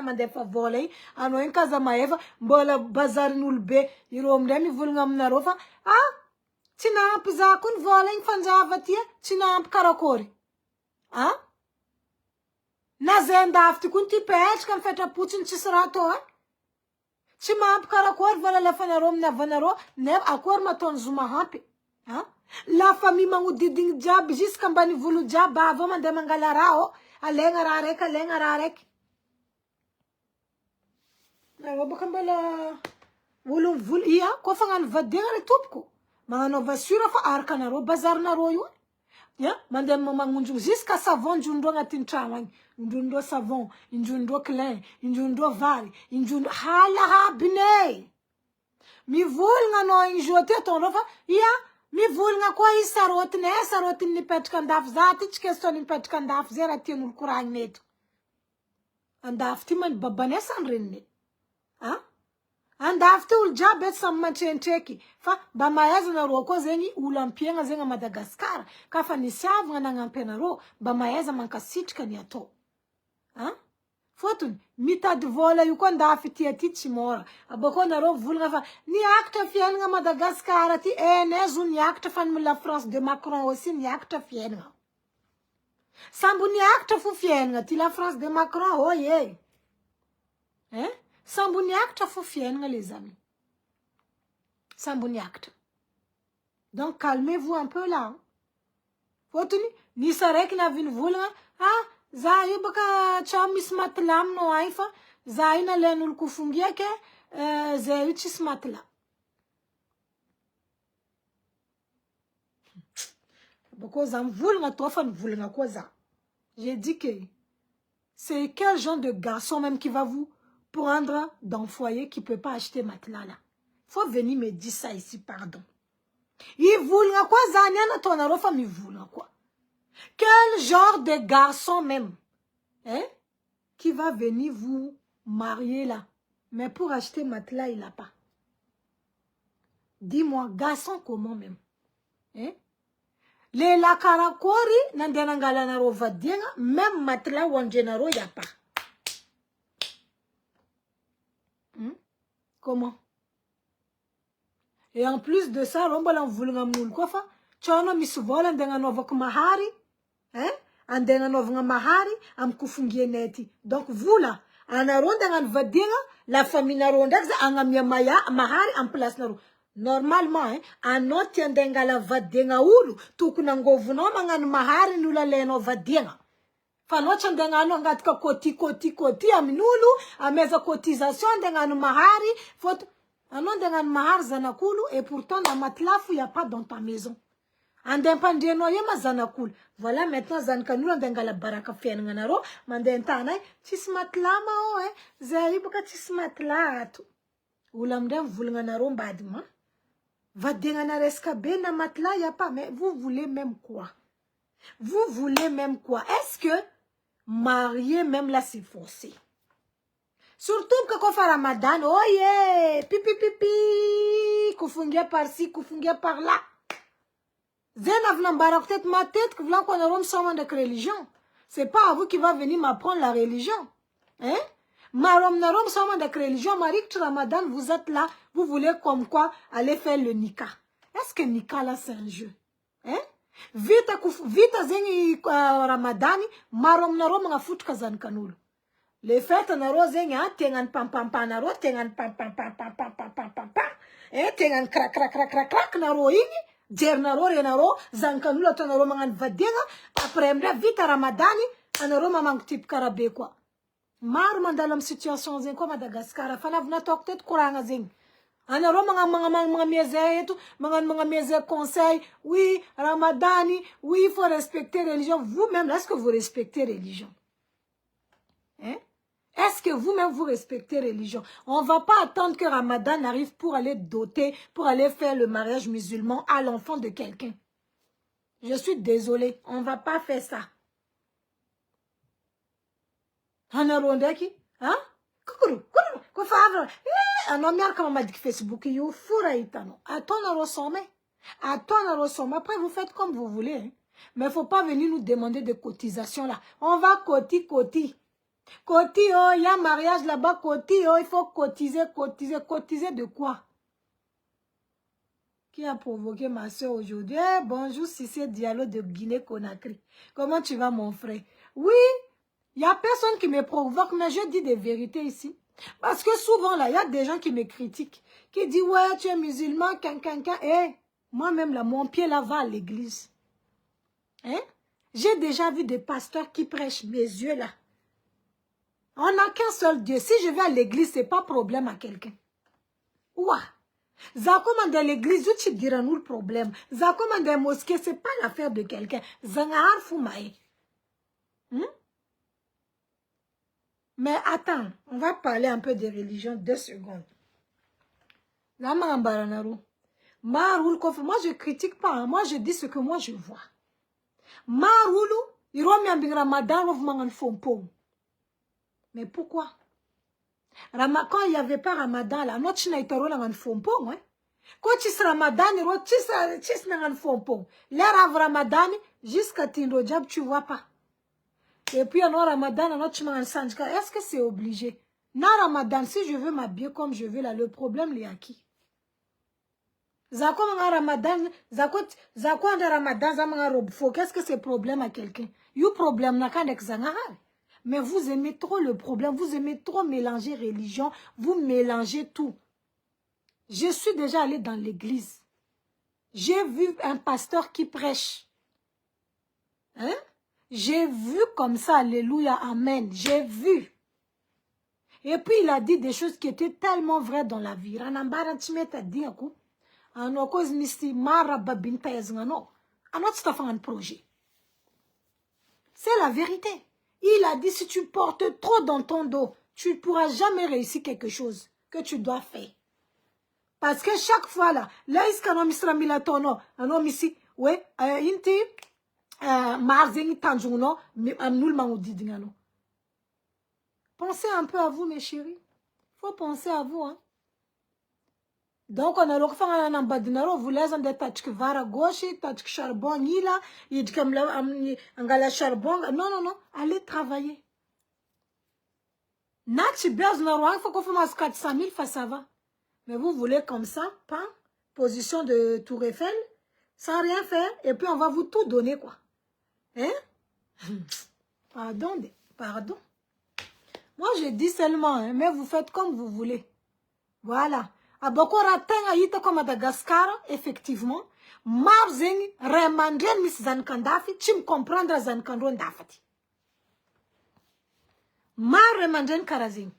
mandefa volei. Ano enkaza maeva mbola bazar nulbe. Iro mdemi vulngam narofa. Ah, tina pza kun volei fanjava tia. Tina karakori. Ah? Nazenda afti kun ti pech kan feta putin chisrato eh? Chima karakor vala la fanarom na vanaro ne akor maton zuma hapi. Ha? La famille mangu diding jab jusqu'à bani vulu jab avant mande mangalarao alenga rarek. Na wabakambala vulu iya ko fangan vadere topko. Mangano vasura fa arkanaro bazar na royo. Ya, mande mangunju jusqu'à savon jundo ngatin trawang. Njundo savon, njundo clean, njundo vari, njundo hala habine. Mi vul nga no injote ton rofa, ya, mi vul nga kwa sarot ni pet kandaf zati chkesto ni pet kandaf zera tinul kurang neto. Andaf timan babane sanrinne. Ha? Andaf tul jabet samman chenteki. Fa bamayaza na roko zengi ulampienga zenga Madagascar. Kafa ni savu nga nangampena ro, bamayaza mankasichka ni ato. Ha? Fotun, mita de vola yuko ndafi tiati mora. Aboko na ro vulga fa ni acte fien nga Madagascar ati nezu ni acte fan la France de Macron aussi ni acte fien nga. Sambu ni acte fu fien nga ti la France de Macron oh yeah. Hein? Sambu ni acte fu fien nga les amis. Sambu ni acte. Donc calmez-vous un peu là. Fotun, ni sarek na vin vulga ah Zai baka chamis matlam no aifa zai na lenul kufungia ke zai chis matla. Bako zam vulga tofan vulga koza. J'ai dit que c'est quel genre de garçon même qui va vous prendre dans le foyer qui peut pas acheter matelas là. Faut venir me dire ça ici, pardon. Il vulga quoi zanya na tona rofa mi vulga quoi. Quel genre de garçon même, hein, qui va venir vous marier là, mais pour acheter matelas, il n'a pas. Dis-moi, garçon comment même, hein? Les lakarakori, nandenangala na rova dienga, même matelas wanjenaro, il n'y a pas. Comment? Et en plus de ça, rombalan vulngam nul kofa, chono misuvola ndenganova kumahari, hein? Andenga novanga mahari am kufungie neti. Donc vous là, anaronda ngan vadinga la famille naronda angamia maya mahari am place naro. Normalement, hein, anoti andenga la vadinga ulu tukuna ngovu no mangan mahari nula leno vadinga. Fanocha ndenga no ngatka koti aminulu ameza cotisation ndenga no mahari faut anondenga mahari zanakulu et pourtant na matlafu y a pas dans ta maison. Andempandieno yema zanakul. Voilà maintenant zankanula ndenga la baraka fienga naro mandentana chismatlama o zaibuka chismatla tu. Ulamdem vulnga naro mbadima. Va dengana reska bena matla y a pas mais vous voulez même quoi? Vous voulez même quoi? Est-ce que marier même là c'est forcé? Surtout que quand fait Ramadan, oh yeah, pipi, kufungia par-ci, kufungia par-là. Zena v'lan baraktet ma tête que v'lan qu'on a rom sans de religion. C'est pas à vous qui va venir m'apprendre la religion. Hein? Marom na rom sans de religion, Marik Ramadan, vous êtes là, vous voulez comme quoi aller faire le nika. Est-ce que nika là c'est un jeu? Hein? Vita zengi Ramadani, marom na rom nga fout kazan kanulu. Les fêtes na ro zengi tengan pam na ro, tengan pam. Tengan crac na ro ingi. Jernaro renaro zankanula tonaro mangan vadenga après mda vita Ramadani anaro mamang type karabe quoi mar mandalam situation zen ko Madagascar fana vna toktet kuranga zen anaro mga meze etu mga meze conseil oui Ramadani oui il faut respecter religion vous-même est-ce que vous respectez religion hein? Est-ce que vous-même vous respectez religion? On ne va pas attendre que Ramadan arrive pour aller doter, pour aller faire le mariage musulman à l'enfant de quelqu'un. Je suis désolée, on ne va pas faire ça. Hanarondaki, hein? Facebook, après vous faites comme vous voulez, hein. Mais il ne faut pas venir nous demander des cotisations là. On va cotiser. Coti, oh, il y a un mariage là-bas, coti, oh, il faut cotiser. Cotiser de quoi? Qui a provoqué ma soeur aujourd'hui? Eh, bonjour, si c'est Diallo de Guinée-Conakry. Comment tu vas, mon frère? Oui, il n'y a personne qui me provoque, mais je dis des vérités ici. Parce que souvent, là, il y a des gens qui me critiquent, qui disent, ouais, tu es musulman, Eh, moi-même, là, mon pied, là, va à l'église. Hein? J'ai déjà vu des pasteurs qui prêchent, mes yeux, là. On n'a qu'un seul Dieu. Si je vais à l'église, ce n'est pas problème à quelqu'un. Ouah! Zakoma dans l'église, tu diras nous le problème. Zakoma dans la mosquée, ce n'est pas l'affaire de quelqu'un. Zangahar Foumae. Mais attends, on va parler un peu de religion 2 secondes. Moi, je ne critique pas. Moi, je dis ce que moi, je vois. Mais pourquoi? Quand il n'y avait pas Ramadan, là, nous avons fompong, hein? Quand tu seras Ramadan, tu seras fompong. L'heure de Ramadan, jusqu'à Tindojab, tu ne vois pas. Et puis, en Ramadan, est-ce que c'est obligé? Na Ramadan, si je veux m'habiller comme je veux, là, le problème, il est à qui? Ramadan, qu'est-ce que c'est problème à quelqu'un? You problème n'a qu'un exangahar. Mais vous aimez trop le problème, vous aimez trop mélanger religion, vous mélangez tout. Je suis déjà allée dans l'église. J'ai vu un pasteur qui prêche. Hein? J'ai vu comme ça, alléluia, amen. J'ai vu. Et puis il a dit des choses qui étaient tellement vraies dans la vie. C'est la vérité. Il a dit, si tu portes trop dans ton dos, tu ne pourras jamais réussir quelque chose que tu dois faire. Parce que chaque fois là, pensez un peu à vous, mes chéris. Il faut penser à vous, hein. Donc, on a le fait un badinaro, vous laissez des tâches qui vont à gauche, tâches qui charbon, là, il dit comme là, un charbon. Non, allez travailler. Natchi Bez Naro, il faut qu'on fasse 400 000, ça va. Mais vous voulez comme ça, pas, position de Tour Eiffel, sans rien faire, et puis on va vous tout donner, quoi. Hein? Pardon. Moi, je dis seulement, hein, mais vous faites comme vous voulez. Voilà. À Bokora Tenga Yita comme Madagascar, effectivement, Marzing, Remandren, Miss Zankandafi, tu me comprendras Zankandron Dafati. Mar Remandren Karazing.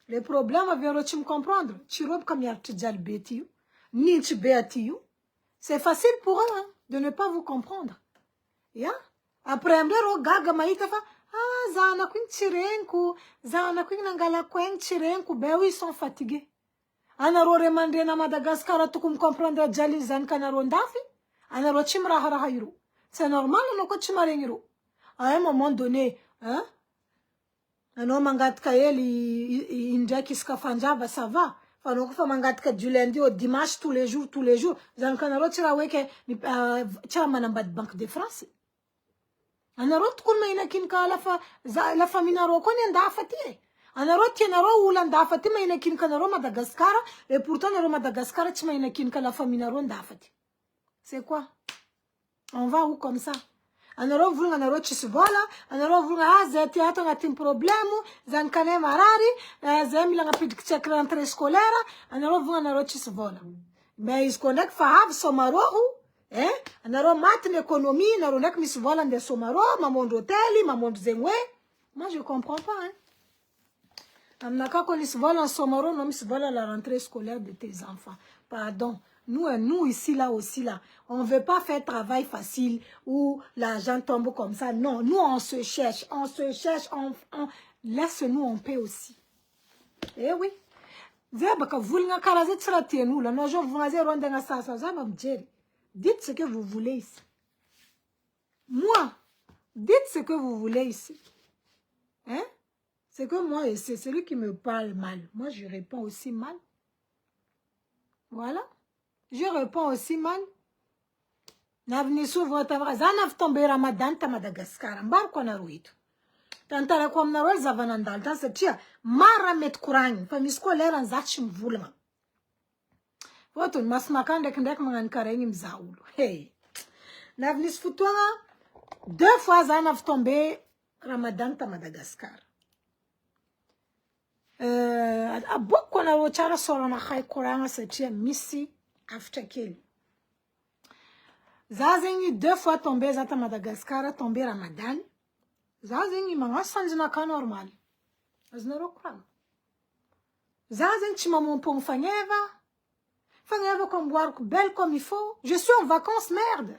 Le problème vient tu me comprendre. Tu robes comme Yartijal Betiou, ni tu Beatiou. C'est facile pour eux, hein, de ne pas vous comprendre. Yeah? Après, un gaga maïtafa, ah, Zana Queen Chirenku, Zana Queen Nangala Queen Chirenku, ben oui, ils sont fatigués. Anaro remandé na Madagascar, tu comprendre Jalil Zankanaro Ndafi, Anaro Chimra Harahiro. C'est normal, on a Chimarengiro. À un moment donné, hein, un homme mangat kaeli, India qui scaphandjava, ça va. Enfin, on mangat du lundi au dimanche, tous les jours. Zankanaro Chiraweke, Chamanambat Banque de France. Anaro tukun maina kinka la famina ro konen da fati. Anaro tienaro ulan da fati maina kinka naro Madagascar et pourtant naro Madagascar tu maina kinka la famina ro da fati. C'est quoi? On va où comme ça? Anaro vunga naro chisvola, anaro vunga zeti ato ngatim problemu, zankane marari, zemila ngapid check rentrée scolaire, anaro vunga naro chisvola. Mais ils connaissent fahav somarohu. Eh? Anaro matin économie, naro nek misvola de somaro, mamondo hôtel, mamondo zengwe. Moi je comprends pas, hein. Amnaka ko misvola en somaro, non misvola la rentrée scolaire de tes enfants. Pardon. Nous ici là aussi là, on veut pas faire travail facile où l'argent tombe comme ça. Non, nous on se cherche, laisse-nous en paix aussi. Eh oui. Zeba vous n'avez pas la zétra nous là, nos gens vont aller rendre dans ça, va me dire. Dites ce que vous voulez ici. Moi, dites ce que vous voulez ici. Hein? C'est que moi, c'est celui qui me parle mal. Moi, je réponds aussi mal. Voilà. Je réponds aussi mal. Navni souvent tavra zanaf tomber Ramadan ta Madagascar. Mbar ko na ruito. Tantara kwa mnarol zavanandal. Tan se tia mara met kurang. Pa misko leran zachim vulma. Foto mas makande kendek mangan karengi mzaulu. Hey. Navni sfutua 2 fois zanaf tomber Ramadan ta Madagascar. Aboko na rochara solo na khai kuranga se tia misi after kill. Zazengi 2 fois tombé zata Madagascar, tombé Ramadan. Zazengi manga sanjina ka normal. Aznaro kram. Zazengi chima mon pong fanyeva. Fanyeva comme boire belle comme il faut. Je suis en vacances, merde.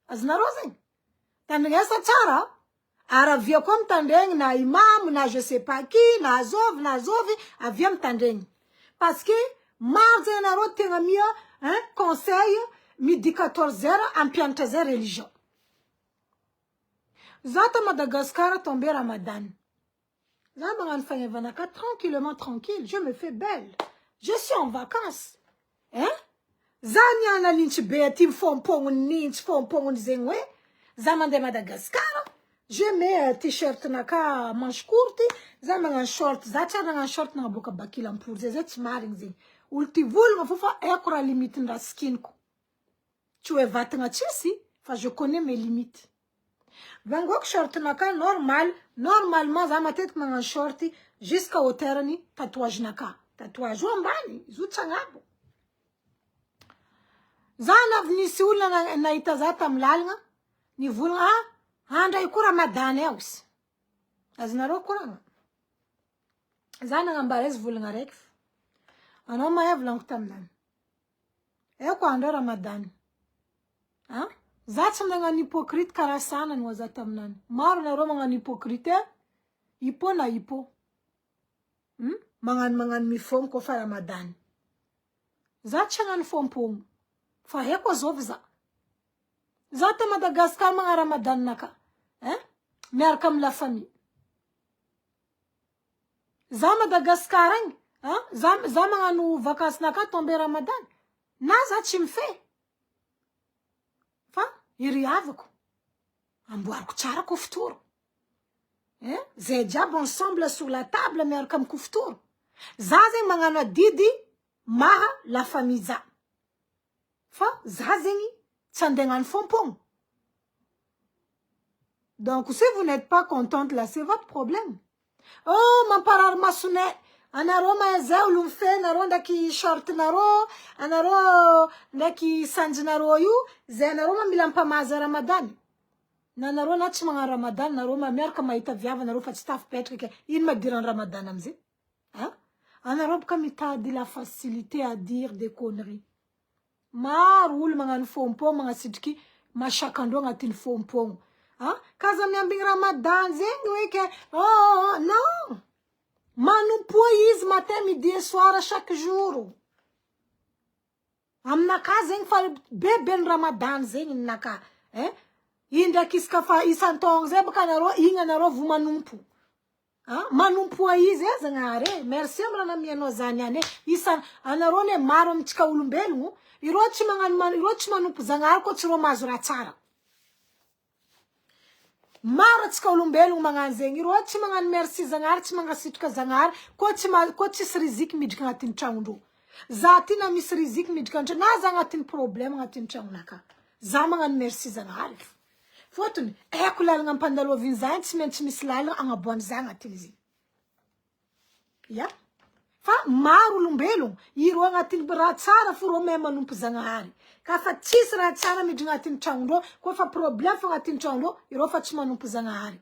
Aznaro zeng. Tandeng sa chara. Aravia comme tandeng na imam, na je sais pas qui, na zovi, aviam tandeng. Parce que, marzen na rotenga mia, hein, conseil, midi 14h, ambiance religion. Zata Madagascar tombé Ramadan. Zama vanaka tranquillement tranquille, je me fais belle. Je suis en vacances. Hein? Zanya na linch betim fompong ninch fompong zengwe. Zama de Madagascar. Je mets un t-shirt naka manche courte, zama un short, zacha un short na boka bakila pour zet maring zing. Ulti vulga fufa ekura limite nda skin ko. Tu es vatanga tchisi, enfin je connais mes limites. Vangok short naka normal, normalement za ma tête ma shorti jusqu'à hauteur ni tatouage naka. Tatouage wambani, zutsangabo. Zana vni siula na itazata mlalnga, ni vulga anda ikura madane aus. Azinaro kuranga. Zana ngambares vulga rek. Anoma ya vlang tamnan. Eko ando Ramadan. Hein? Zatsam ngan hypocrite karasana no zatamnan. Mar na ro ngan hypocrite. Ipo na ipo. Mangan mi fom ko fa Ramadan. Zatchangan fom pom. Fa heko zovza. Zata Madagascar mga Ramadan naka. Merkam la famille. Za Madagascarang. Za mga nu vakas naka tombe Ramadan. Na zachimfe. Fa, iriavako. Amboariko tsara ko fitoro. Zay jiaby ensemble sur la table miaraka amiko fitoro. Za zegny magnano didi maha la famille za. Fa za zegny tsy andegnano fompogno. Donc si vous n'êtes pas contente là, c'est votre problème. Oh, mamparary masonay. Anaro mazao lumfe naro ndaki short naro, anaro ndaki sanji naro yu, zay naro mamila mpamaza Ramadan. Na naro na tsy magna Ramadan, naro miaraka mahita viava naro fa tsy tafipetraka ke. Ino madiran'ny Ramadan amizay? Hein? Anaro boka mitady la facilité à dire des conneries. Maro olo magnano fompo magnasitriky mashakandro agnatin'ny fompogno. Hein? Kaza miambigny Ramadan zegny hoe ke oh non. Manompoa izy matin, midi et soir chaque jour. Aminaka zegny fa bebe ny Ramadan zegny naka. Indraky iska fa isan-taogno zay baka naro igny naro vo manompo. Manompoa izy zagnare. Merci amra namianao zany ane. Isan anaro ne maro amitsika olombelogno. Iro tsy manompo zagnare ko tsy ro mahazo raha tsara. Maro tsika olombelogno magnano zegny. Iro tsy magnano merci zagnare, tsy mangasitrika zagnare, ko tsisy riziky midriky agnatin'ny tragnondro. Za ty na misy riziky midriky agnatin'ny na za agnatin'ny problème agnatin'ny tragnonaka. Za magnano merci zagnare. Fotony, eko lalagna ampandaloviny zany, tsy maintsy misy lalagna agnaboany za agnatin'izy igny. Ya. Fa maro olombelogno, iro agnatin'ny raha tsara fo ro mahay manompo zagnahary. Ka fa tsisy raha tsara midry agnatin'ny tragnondro, ko fa problème fa agnatin'ny tragnondro, iro fa tsy manompo zagnahary.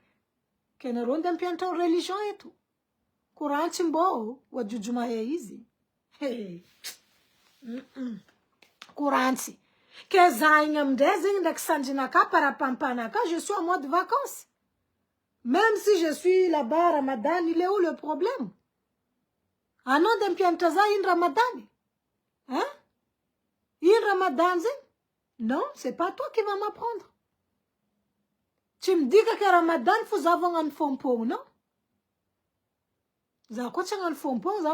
Ke nareo nde mpianatra religion eto. Korantsy mbô, wajuju mahay izy. Korantsy. Que zaigny amindray zegny ndraiky sanjinaka parapampanaka, je suis en mode vacances. Même si je suis là-bas Ramadan, il est où le problème? Anao nde mpianatra za ino Ramadan? Hein? Ino Ramadan zegny? Non, c'est pas toi qui vas m'apprendre. Tu me dis que Ramadan faut avoir un fompong, non?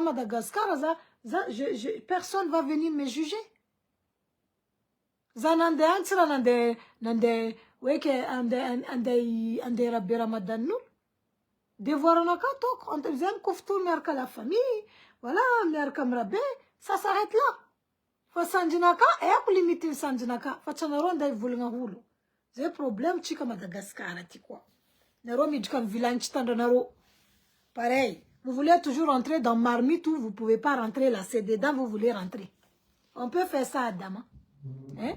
Madagascar, personne ne va venir me juger. Zanande ansira nande weke ande rabbi Ramadan nous. Devoir on a katok, on te zem koftou merka la famille, voilà, merka mrabe, ça s'arrête là. Fa sanjinaka, et à limiter sanjinaka, fa chanaronda vulnga hulu. C'est problème chika Madagascar ati quoi. Naro midjkan vilain chitanda naro. Pareil, vous voulez toujours rentrer dans marmite ou vous pouvez pas rentrer là, c'est dedans vous voulez rentrer. On peut faire ça à Dama. Hein?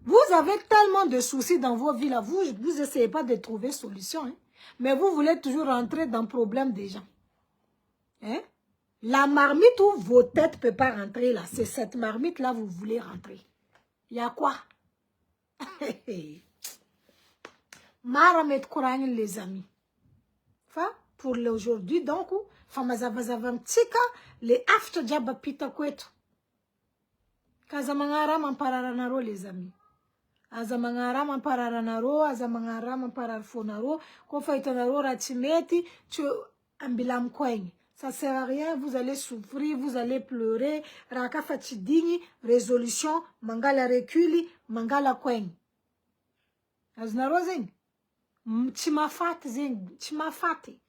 Vous avez tellement de soucis dans vos vies là, vous essayez pas de trouver solution, hein? Mais vous voulez toujours rentrer dans le problème des gens. Hein? La marmite où vos têtes ne peuvent pas rentrer là, c'est cette marmite là vous voulez rentrer. Il y a quoi? Maramet Kourang les amis. Enfin, pour aujourd'hui donc, Famazavazavantika, les after jaba pita kwetu. Kazamangara mampararanaro les amis. Azamangara mampararanaro, azamangara mampararfonaro, kofaitanaro ratimeti, tu ambilam kwenye. Ça sert à rien, vous allez souffrir, vous allez pleurer, raka fatidini, résolution, mangala reculi, mangala kwenye. Aznaro zing. Chimafate zing, chimafate.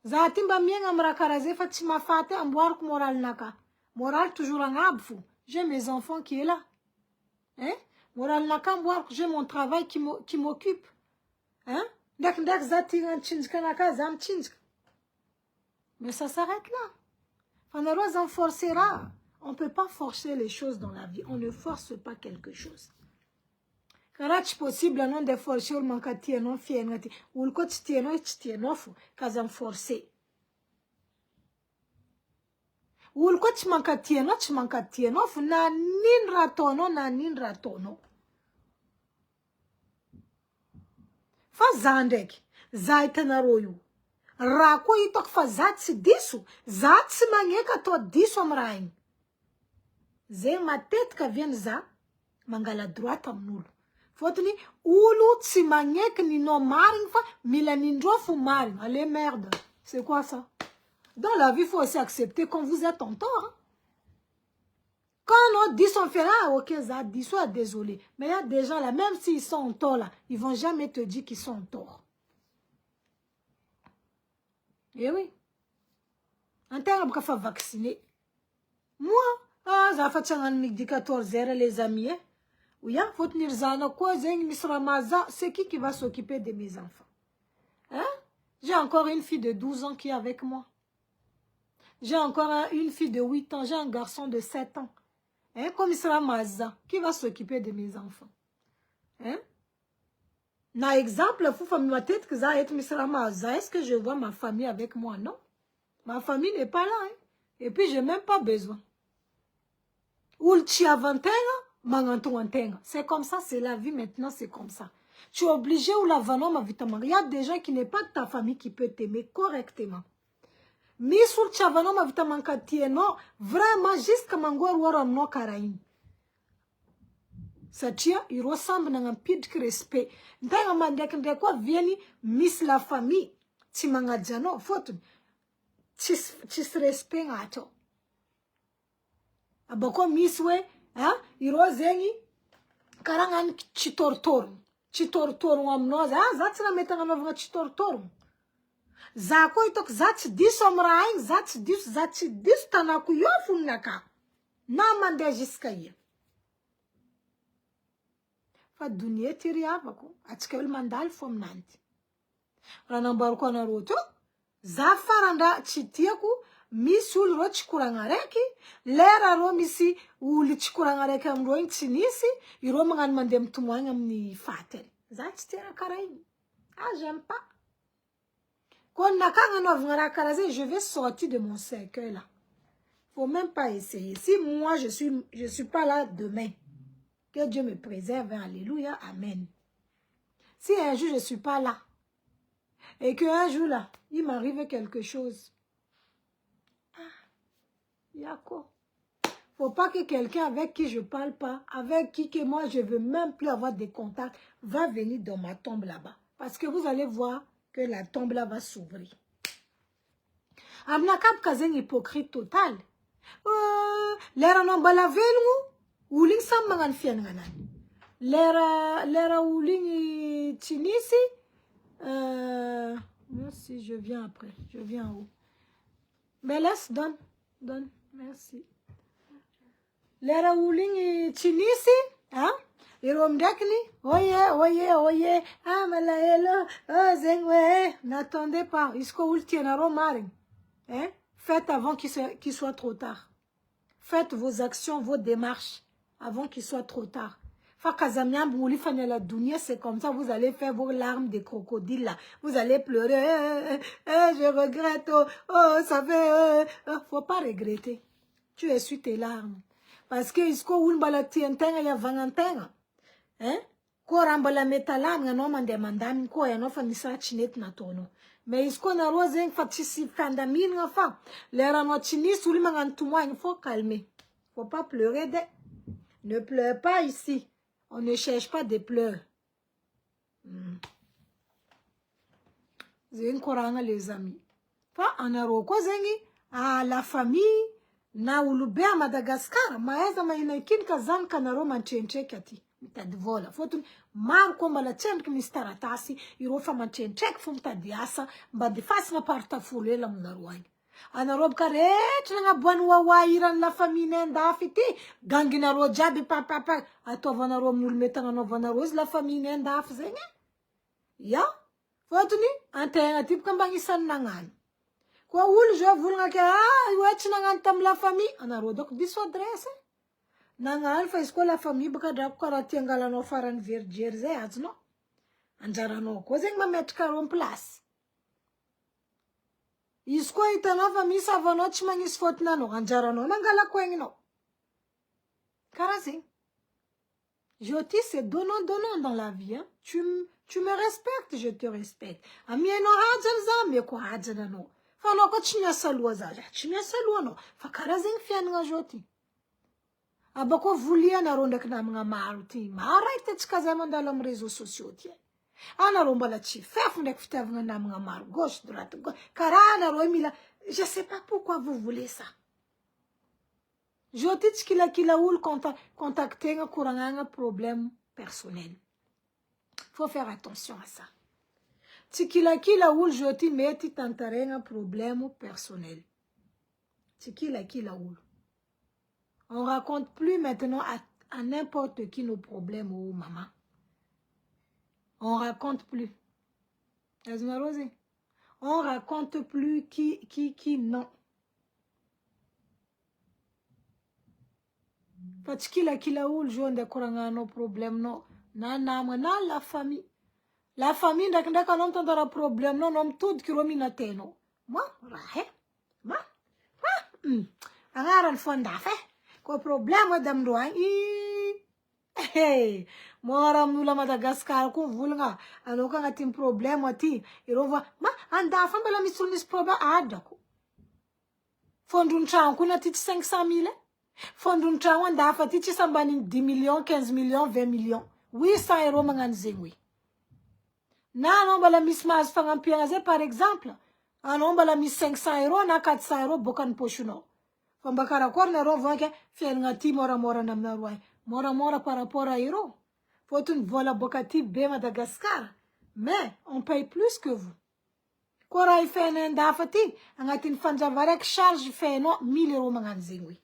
Zatimba mienga mrakaraze fa chimafate amboire moral naka. Moral toujours en abfou. J'ai mes enfants qui est là. Hein? Moral naka amboire, j'ai mon travail qui m'occupe. Hein? Dak zati un chinjka naka zam chinjka. Mais ça s'arrête là. Fanaroz en forcera. On ne peut pas forcer les choses dans la vie. On ne force pas quelque chose. Karach possible non de forcer ou mankati non fienati ou le coach tieno fou kazam forcer. Ou le coach mankati no fou na nin ratono. Fa zandek zaitanaroyu. Rako itok fa zatsi disu zatsi mangeka to disu amrain. Ze ma tête ka vient za mangala droite amnulu. Fotini, oulou tsimanyek ni no maring fa, milanindrofu maring. Allez, merde. C'est quoi ça? Dans la vie, il faut aussi accepter quand vous êtes en tort. Hein? Quand on dit son fait là, ok, ça dit, soit désolé. Mais il y a des gens là, même s'ils sont en tort là, ils vont jamais te dire qu'ils sont en tort. Eh oui. En termes de faire vacciner. Moi, ça fait un midi 14 heures, les amis, hein? Oui, faut tenir zana quoi, c'est qui va s'occuper de mes enfants? Hein? J'ai encore une fille de 12 ans qui est avec moi. J'ai encore une fille de 8 ans. J'ai un garçon de 7 ans. Hein? Comme Isra Maza, qui va s'occuper de mes enfants? Hein? Par exemple, faut faire ma tête que ça être Isra Maza. Est-ce que je vois ma famille avec moi? Non. Ma famille n'est pas là. Hein? Et puis, j'ai même pas besoin. Ou le chiavantenga? C'est comme ça, c'est la vie maintenant, c'est comme ça. Tu es obligé ou la vanom à vitamine. Il y a des gens qui n'est pas de ta famille qui peut t'aimer correctement. Mais sur le chavanom à vitamine non, vraiment, jusqu'à mangoir ou à no karaïm. Ça tient, il ressemble à un pied de respect. Dans un mandek de quoi vieni, miss la famille. Tu m'as dit non, faut tu se respectes à toi. Abako miss we. Hein? Irozengi karangan chitortor wamnoza zatsina metanga novga chitortor zako itok zats disomraing zats dis tanaku yofunaka na mande jiskaye fa dunia tiriava ko atkel mandal fom nanti ranambar ko na roto zafaranda chitiaku misul ro chikurangareki lera ro misi uli chikurangareki amro intinisi iro mangan mandem tumwanga mni fatel zati tera karaini j'aime pas kon nakanga no vngara karaze je vais sortir de mon cercueil là faut même pas essayer si moi je suis pas là demain que Dieu me préserve alléluia amen si un jour je suis pas là et que un jour là il m'arrive quelque chose. Yako. Faut pas que quelqu'un avec qui je parle pas, avec qui que moi je veux même plus avoir des contacts, va venir dans ma tombe là-bas. Parce que vous allez voir que la tombe là va s'ouvrir. Amna kap kazeng hypocrite total. Lera no balavelngu, uling sam mangan fian nganan. Lera uling chinisi, merci, je viens après, je viens en haut. Mais laisse, donne, merci. Lera uling chinisi, hein? Oye, ah, malaelo, oh, zengwe, n'attendez pas, isko ultienaro maring. Hein? Faites avant qu'il soit trop tard. Faites vos actions, vos démarches, avant qu'il soit trop tard. C'est comme ça, vous allez faire vos larmes de crocodile là. Vous allez pleurer, je regrette, oh, ça fait, faut pas regretter. Tu essuies tes larmes. Parce que isko ulbala tientenga ya vangantenga. Hein? Ko rambala metalam nga no mande mandami ko ya no famisa chinet na tono. Mais isko na rozen fatisi kandamin nga fa. Lera no chinis uli mangantumwa, il faut calmer. Faut pas pleurer Ne pleure pas ici. On ne cherche pas des pleurs. Zeng koranga les amis. Fa anaroko zengi a la famille na ulube a Madagascar. Maeza mainaikin kazan kanaro manchenche kati. Mitadivola. Fotu mam komba la chen ki mistaratasi. Irofa manchenche fu mitadiasa. Mbadifasi na partafule la mnaruani. Anarob karet nga buwan wawairan la famille nenda fiti. Gangi na ro jabi papa. Ato vanaro mulmetang ano vanaro la famille nenda zengi. Ya. Fotu ni antenga tip kambang isan nangan. Kwa ul jo vulnga ke wech nangan tam la famille anarodok biso adresse. Nangan fa isko la famille baka drap karati angala no faran virjerze azno. Anjara no ko zeng ma met karon place. Isko itana famille savano chmangis fot nano anjara no mangala kwengino. Karazing. Joti c'est donnant dans la vie. Hein? Tu me respectes, je te respecte. Ami no hajan zambe ko hajana no. Fano ko chinya salwa zaja. Chinya salwa no. Fakarazing fian nga joti. Abako vulia na ronda kana mga maruti. Mara ite chikaza dalam réseaux sociaux tie. Ana romba la chi. Fef ndek fitavnga na mga maru. Gauche, droite, gauche. Karana roemila. Je sais pas pourquoi vous voulez ça. Joti kila oul contacter nga kuranga problème personnel. Faut faire attention à ça. Tikila oul joti meti tantarenga problème personnel. Tikila oul. On raconte plus maintenant à n'importe qui nos problèmes ou maman. On raconte plus. On raconte plus qui non. Parce kila oul joue de kuranga no problème no. Na la famille. La famille ndaka non tondora problème non nom tout ki romina teno. Moi rahe. Ma. Angara fonda fe. Ko problème dam doan hey mora mula Madagascar ko vulnga anoka ngatim problème ati irova ma anda fa bala misunis problème adako. Fondun chan kuna titi 500,000. Fondun chan anda fa titi sambani 10 millions, 15 millions, 20 millions. 800 euros mangan zengwi. Na non bala mismas fangampiaze par exemple. Anon bala mis 500 euros na 400 euros bokan pochuno. Fambakara korna ro vanke fiel ngati mora namna ruai. Mora par rapport à euro. Faut une vola bokati be Madagascar. Mais on paye plus que vous. Kora ife nenda fati angatin fanjavarek charge fe no 1000 euros mangan zengwi.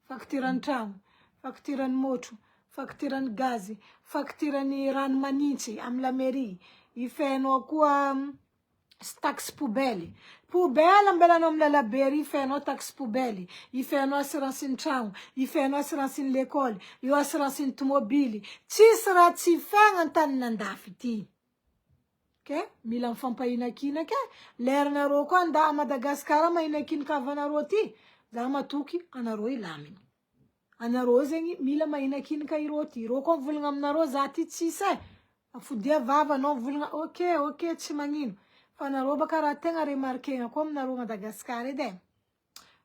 Faktiran tram, faktiran motu, faktiran gazi, faktiran iran manichi am la mairie. Ife no kwa tax poubelle. Poubelle ambela nom la beri, ife no tax poubelle. Ife no assurance in tram, ife no assurance in l'école, yo assurance in automobile. Tisra tifeng antan nandafiti. Okay? Milan fan pa inakina ke. Ler na roko anda Madagascar ma inakin ka vanaroti. Zama tuki anaroi lamin. Anarozengi mila ma inakin ka iroti. Roko vulngam naro zati tise. Afudia vava no vulnga. Okay, chimangino. Fanaroba karatenga remarque nga comme naro Madagascar de.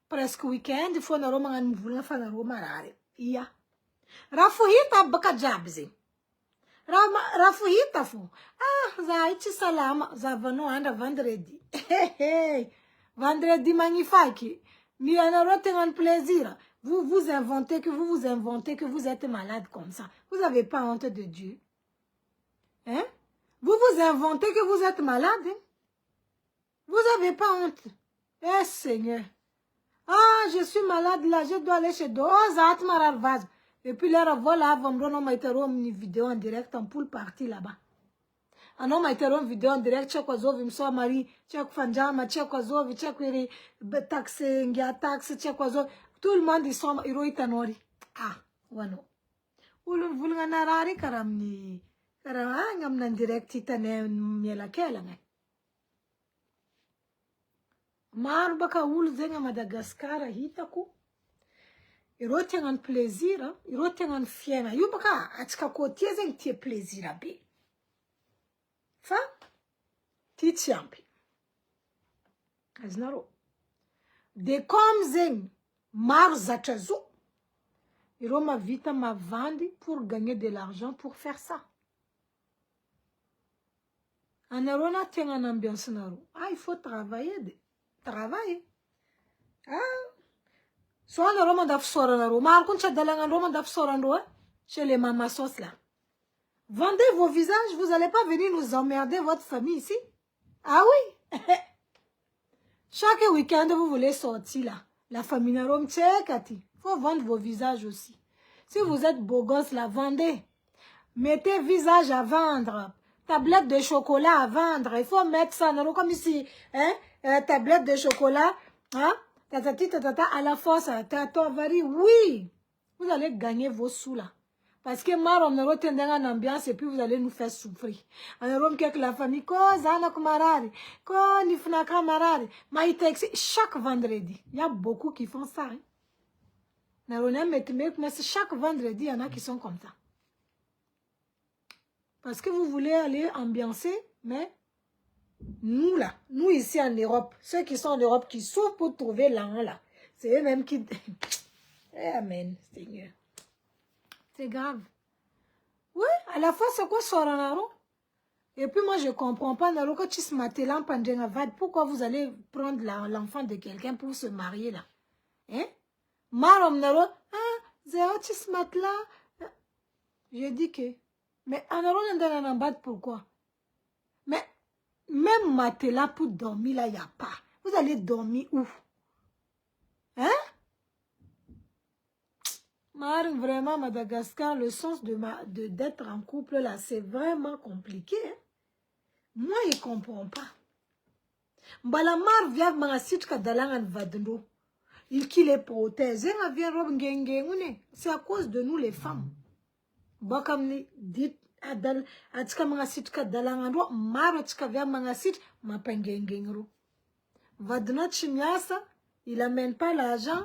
Presque weekend fo naro mangan vulnga fanaro marare. Iya. Rafuhita baka jabzi. Rafuhita fo. Za iti salama. Za vano anda vendredi. Hey. Vendredi magnifique. Mianaro tengan plaisir. Vous vous inventez que vous êtes malade comme ça. Vous n'avez pas honte de Dieu. Hein? Vous vous inventez que vous êtes malade. Hein? Vous n'avez pas honte. Eh Seigneur. Ah, je suis malade là, je dois aller chez Dozat Mararvaz. Et puis là, voilà, on m'a été une vidéo en direct en poule partie là-bas. On m'a été une vidéo en direct, tchèque ozovi, m'soa mari, tchèque fanjama, tchèque ozovi, tchèque iri, taxe, ngia taxe, tchèque ozovi. Tout le monde, ils sont itanori. Ah, wano. Ulu vulga narari karamni. Karam nan direct itane miela kela ngai. Mar baka ulu zenga Madagascar hitaku. Iro tengan plaisir, iro tengan fiena. Yu baka atika kotie zeng tie plaisir abe. Fa? Ti tiampi. Aznaro. De comme zeng mar zachazo. Iro ma vita ma vandi pour gagner de l'argent pour faire ça. Anarona tengan ambiance naro. Ah, il faut travailler. Travailler. Ah. Soit le roman d'Afsoran, Marcuncha Dalangan roman d'Afsoran, chez les mamas sauce là. Vendez vos visages, vous n'allez pas venir nous emmerder votre famille ici. Ah oui. Chaque week-end, vous voulez sortir là. La famille n'a pas il faut vendre vos visages aussi. Si vous êtes beau gosse, là, vendez. Mettez visage à vendre. Tablette de chocolat à vendre. Il faut mettre ça, comme ici, hein, tablette de chocolat, hein. À la force, oui, vous allez gagner vos sous là. Parce que marom ne retient en ambiance et puis vous allez nous faire souffrir. En Rome, que la famille, chaque vendredi, il y a beaucoup qui font ça. Mais chaque vendredi, il y en a qui sont comme ça. Parce que vous voulez aller ambiancer, mais nous là, nous ici en Europe, ceux qui sont en Europe qui souffrent pour trouver l'an là, c'est eux-mêmes qui... Amen, Seigneur. C'est grave. Oui, à la fois c'est quoi Soranaro? Et puis moi je comprends pas, Naro, quand tu se mates là, pourquoi vous allez prendre l'enfant de quelqu'un pour se marier là? Hein? Marom Naro, ah, Zéo, tu se mates là? Je dis que, mais Naro n'a pas pourquoi? Mais même matelas pour dormir, là, il n'y a pas. Vous allez dormir où? Hein? Vraiment, Madagascar, le sens d'être en couple, là, c'est vraiment compliqué. Hein? Moi, je ne comprends pas. Mbalamar vient m'assister dalangan vadendo. Il qui les protège. C'est à cause de nous, les femmes. Bakamni dit adal atika mangasit ka dalangandro maro atika vya mangasit mapengengengro. Vadna chimiasa, il amène pas l'argent,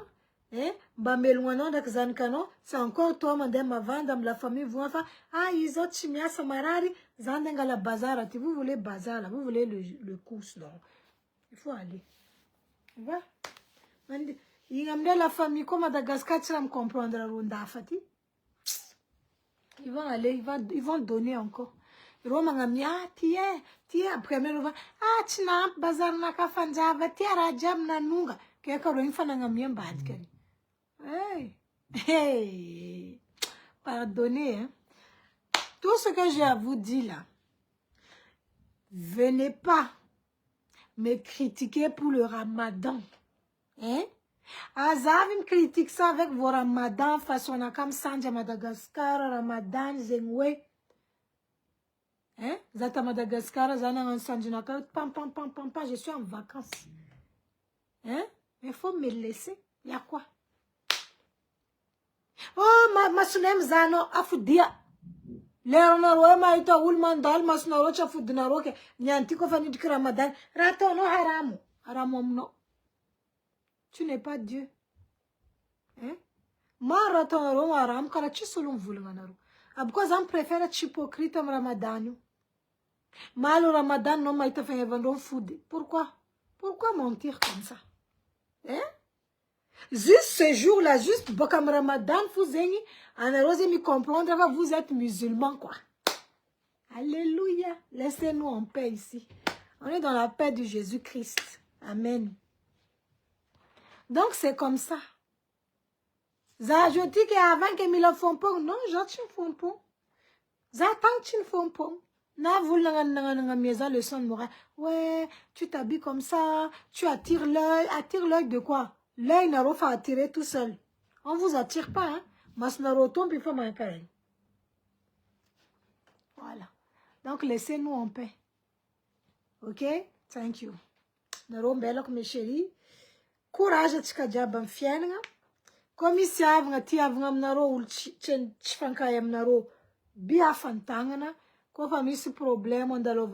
hein? Bamelwana dakzankano, c'est encore toi madame avandam la famille vous enfin ah ils ont chimiasa marari zandenga la bazar. Vous voulez bazar là, vous voulez le course là. Il faut aller. Va. Il amène la famille comme Madagascar tu vas me comprendre ronda fati. Ils vont aller, ils vont donner encore. Romangam tiens, premier roman. Ah, tu n'as pas bazar na kafanjava, tiens, rajam na nunga. Keka roin fanangam bad kari. Hey, pardonnez, hein. Tout ce que j'ai à vous dire là, venez pas me critiquer pour le ramadan. Hein? Azavim critique ça avec vos ramadans façon comme Sanja Madagascar, Ramadan, Zengwe. Hein? Zata Madagascar, Zana en Sanjinaka, pam, je suis en vacances. Hein? Mais il faut me laisser. Il y a quoi? Oh, ma sunem Zano, Afudia. Lerna Roma, ita Ulman Dal, Masnarocha Fudinaroke, Niantiko Fanit Ramadan, Rato no haramu. Haramom no. Tu n'es pas Dieu. Hein? Marathon Roma Ram, car tu solum vulganaro. Abquas am préfère être hypocrite en Ramadan. Mal Ramadan non m'a été fait vendre food. Pourquoi? Pourquoi mentir comme ça? Hein? Juste ce jour-là, juste Bokam Ramadan, vous ayez, en osé me comprendre, vous êtes musulman, quoi. Alléluia. Laissez-nous en paix ici. On est dans la paix de Jésus-Christ. Amen. Donc, c'est comme ça. Ça, je dis qu'avant que me font pas, non, j'attends font pas. J'attends qu'ils font pas. Na voulu maison leçon de morale. Ouais, tu t'habilles comme ça, tu attires l'œil de quoi? L'œil n'a pas attirer tout seul. On vous attire pas, hein? Mas na roton puis faut m'encarrer. Voilà. Donc laissez-nous en paix. Ok? Thank you. Naro mbelok mes chéris. Courage tika jabam fienga. Comme ici avanga ti avanga naro ul chen chfankayam naro bia fantangana. Quand on a ce problème, on a le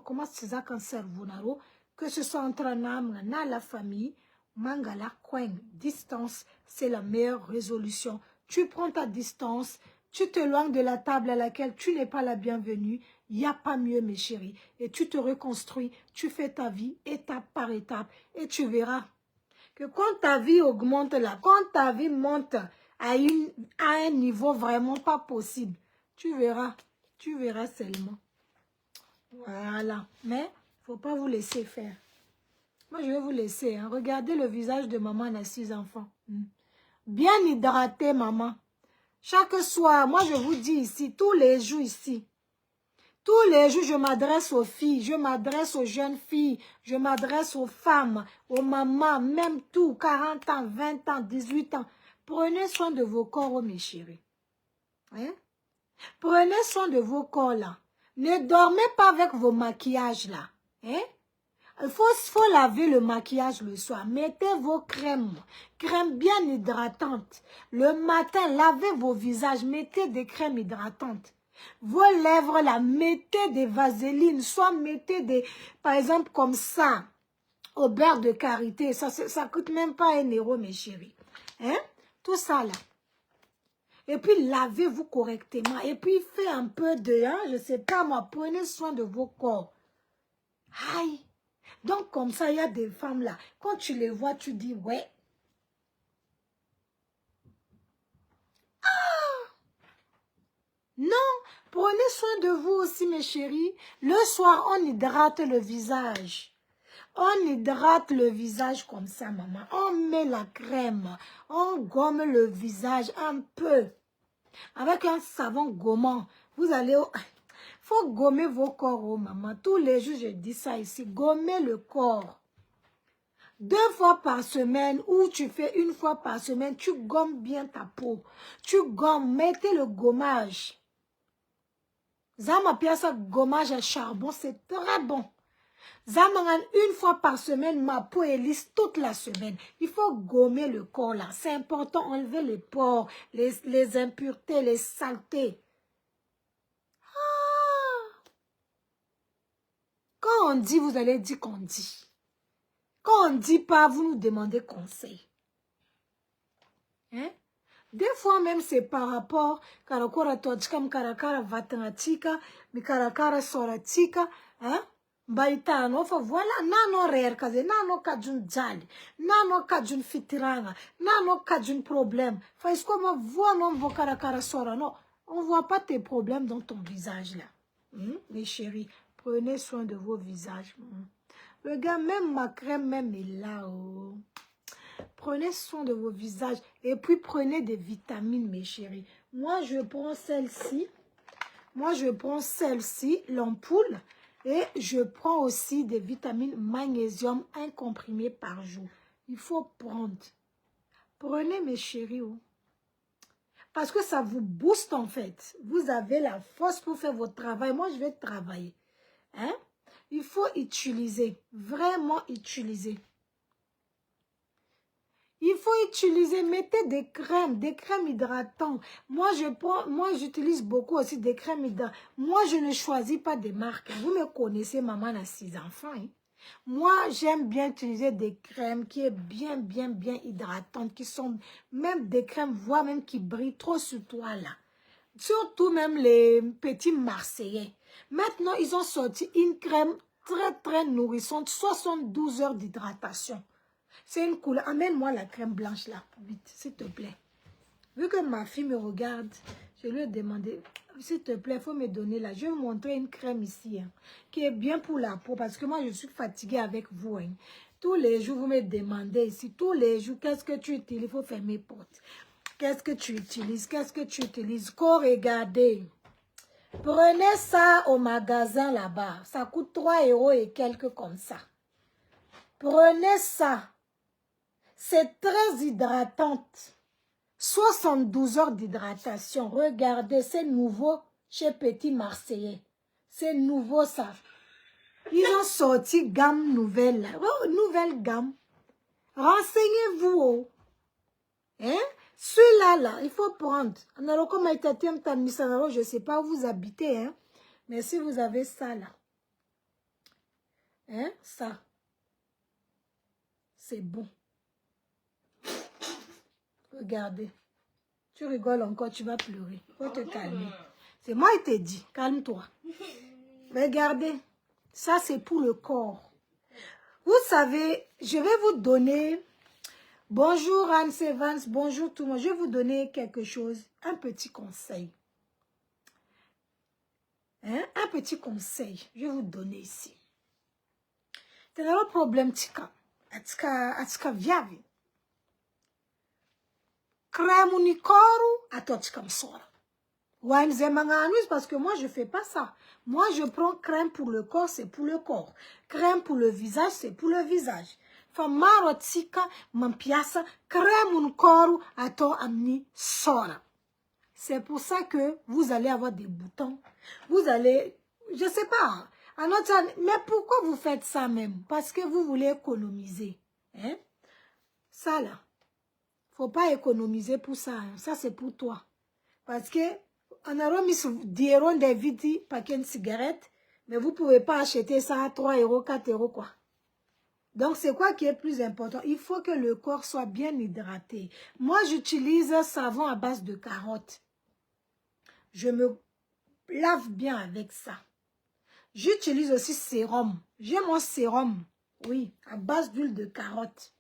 comment c'est ça qu'on cerveau naro, que ce soit entre un âme, la famille, mangala coin, distance, c'est la meilleure résolution. Tu prends ta distance, tu t'éloignes de la table à laquelle tu n'es pas la bienvenue, il n'y a pas mieux mes chéris, et tu te reconstruis, tu fais ta vie étape par étape, et tu verras que quand ta vie augmente là, quand ta vie monte à un niveau vraiment pas possible, tu verras seulement. Voilà. Mais, il ne faut pas vous laisser faire. Moi, je vais vous laisser. Hein. Regardez le visage de maman à 6 enfants. Bien hydraté, maman. Chaque soir, moi, je vous dis ici, tous les jours ici, tous les jours, je m'adresse aux filles, je m'adresse aux jeunes filles, je m'adresse aux femmes, aux mamans, même tout, 40 ans, 20 ans, 18 ans. Prenez soin de vos corps, mes chéris. Hein? Prenez soin de vos corps là. Ne dormez pas avec vos maquillages là. Hein? Il faut laver le maquillage le soir. Mettez vos crèmes bien hydratantes. Le matin, lavez vos visages, mettez des crèmes hydratantes. Vos lèvres là, mettez des vaselines, soit mettez des, par exemple comme ça, au beurre de karité. Ça coûte même pas 1 euro mes chéris. Hein? Tout ça là. Et puis, lavez-vous correctement. Et puis, faites un peu de, hein, je ne sais pas moi, prenez soin de vos corps. Aïe. Donc, comme ça, il y a des femmes là. Quand tu les vois, tu dis, ouais. Ah! Non, prenez soin de vous aussi, mes chéris. Le soir, on hydrate le visage. On hydrate le visage comme ça, maman. On met la crème. On gomme le visage un peu. Avec un savon gommant, vous allez... faut gommer vos corps, oh maman. Tous les jours, je dis ça ici. Gommer le corps. 2 fois par semaine ou tu fais 1 fois par semaine, tu gommes bien ta peau. Tu gommes, mettez le gommage. Zama piasa gommage à charbon, c'est très bon. Zamangan 1 fois par semaine, ma peau est lisse toute la semaine. Il faut gommer le corps là. C'est important, enlever les pores, les impuretés, les saletés. Ah! Quand on dit, vous allez dire qu'on dit. Quand on ne dit pas, vous nous demandez conseil. Hein? Des fois même, c'est par rapport karakora tochika mkarakara vatangatika, mikarakara soratika, hein? Baita no fa voilà nano rare kaze nano kajun jali nano kajun fitiranga nano kajun problème fa est-ce qu'on voit non vos karakara sora non on voit pas tes problèmes dans ton visage là. Mes chéris, prenez soin de vos visages. Regarde, même ma crème même est là. Oh. Prenez soin de vos visages et puis prenez des vitamines, mes chéris. Moi, je prends celle-ci. Moi, je prends celle-ci, l'ampoule. Et je prends aussi des vitamines magnésium, 1 comprimé par jour. Il faut prendre. Prenez, mes chéris. Oh. Parce que ça vous booste, en fait. Vous avez la force pour faire votre travail. Moi, je vais travailler. Hein? Il faut utiliser. Vraiment utiliser. Il faut utiliser, mettez des crèmes hydratantes. Moi, j'utilise beaucoup aussi des crèmes hydratantes. Moi, je ne choisis pas des marques. Vous me connaissez, maman a 6 enfants. Hein? Moi, j'aime bien utiliser des crèmes qui est bien hydratantes, qui sont même des crèmes, voire même qui brillent trop sur toi là. Surtout même les petits Marseillais. Maintenant, ils ont sorti une crème très nourrissante, 72 heures d'hydratation. C'est une couleur. Amène-moi la crème blanche là, vite, s'il te plaît. Vu que ma fille me regarde, je lui ai demandé, s'il te plaît, il faut me donner là. Je vais vous montrer une crème ici, hein, qui est bien pour la peau, parce que moi, je suis fatiguée avec vous. Hein. Tous les jours, vous me demandez ici, tous les jours, qu'est-ce que tu utilises? Il faut fermer porte. Qu'est-ce que tu utilises? Qu'est-ce que tu utilises? Regardez. Prenez ça au magasin là-bas. Ça coûte 3 € et quelques comme ça. Prenez ça. C'est très hydratante. 72 heures d'hydratation. Regardez, c'est nouveau chez Petit Marseillais. C'est nouveau ça. Ils ont sorti gamme nouvelle là. Oh, nouvelle gamme. Renseignez-vous. Oh. Hein? Celui-là, là, il faut prendre. Je ne sais pas où vous habitez, hein? Mais si vous avez ça, là. Hein? Ça. C'est bon. Regardez. Tu rigoles encore, tu vas pleurer. Faut te calmer. C'est moi qui t'ai dit, calme-toi. Regardez. Ça, c'est pour le corps. Vous savez, je vais vous donner... Bonjour Anne Evans, bonjour tout le monde. Je vais vous donner quelque chose, un petit conseil. Hein? Un petit conseil, je vais vous donner ici. C'est un problème, tika viavi. Crème unicoru, à toi, tika m'sora. Ouais, parce que moi, je ne fais pas ça. Moi, je prends crème pour le corps, c'est pour le corps. Crème pour le visage, c'est pour le visage. Famaro tika mampiasa crème unicoru, à toi, amni sora. C'est pour ça que vous allez avoir des boutons. Vous allez, je ne sais pas, mais pourquoi vous faites ça même? Parce que vous voulez économiser. Hein? Ça là, faut pas économiser pour ça. Hein. Ça c'est pour toi. Parce que on a remis des viti paquet de cigarettes, mais vous ne pouvez pas acheter ça à 3 €, 4 € quoi. Donc, c'est quoi qui est plus important? Il faut que le corps soit bien hydraté. Moi, j'utilise un savon à base de carottes. Je me lave bien avec ça. J'utilise aussi sérum. J'ai mon sérum, oui, à base d'huile de carotte.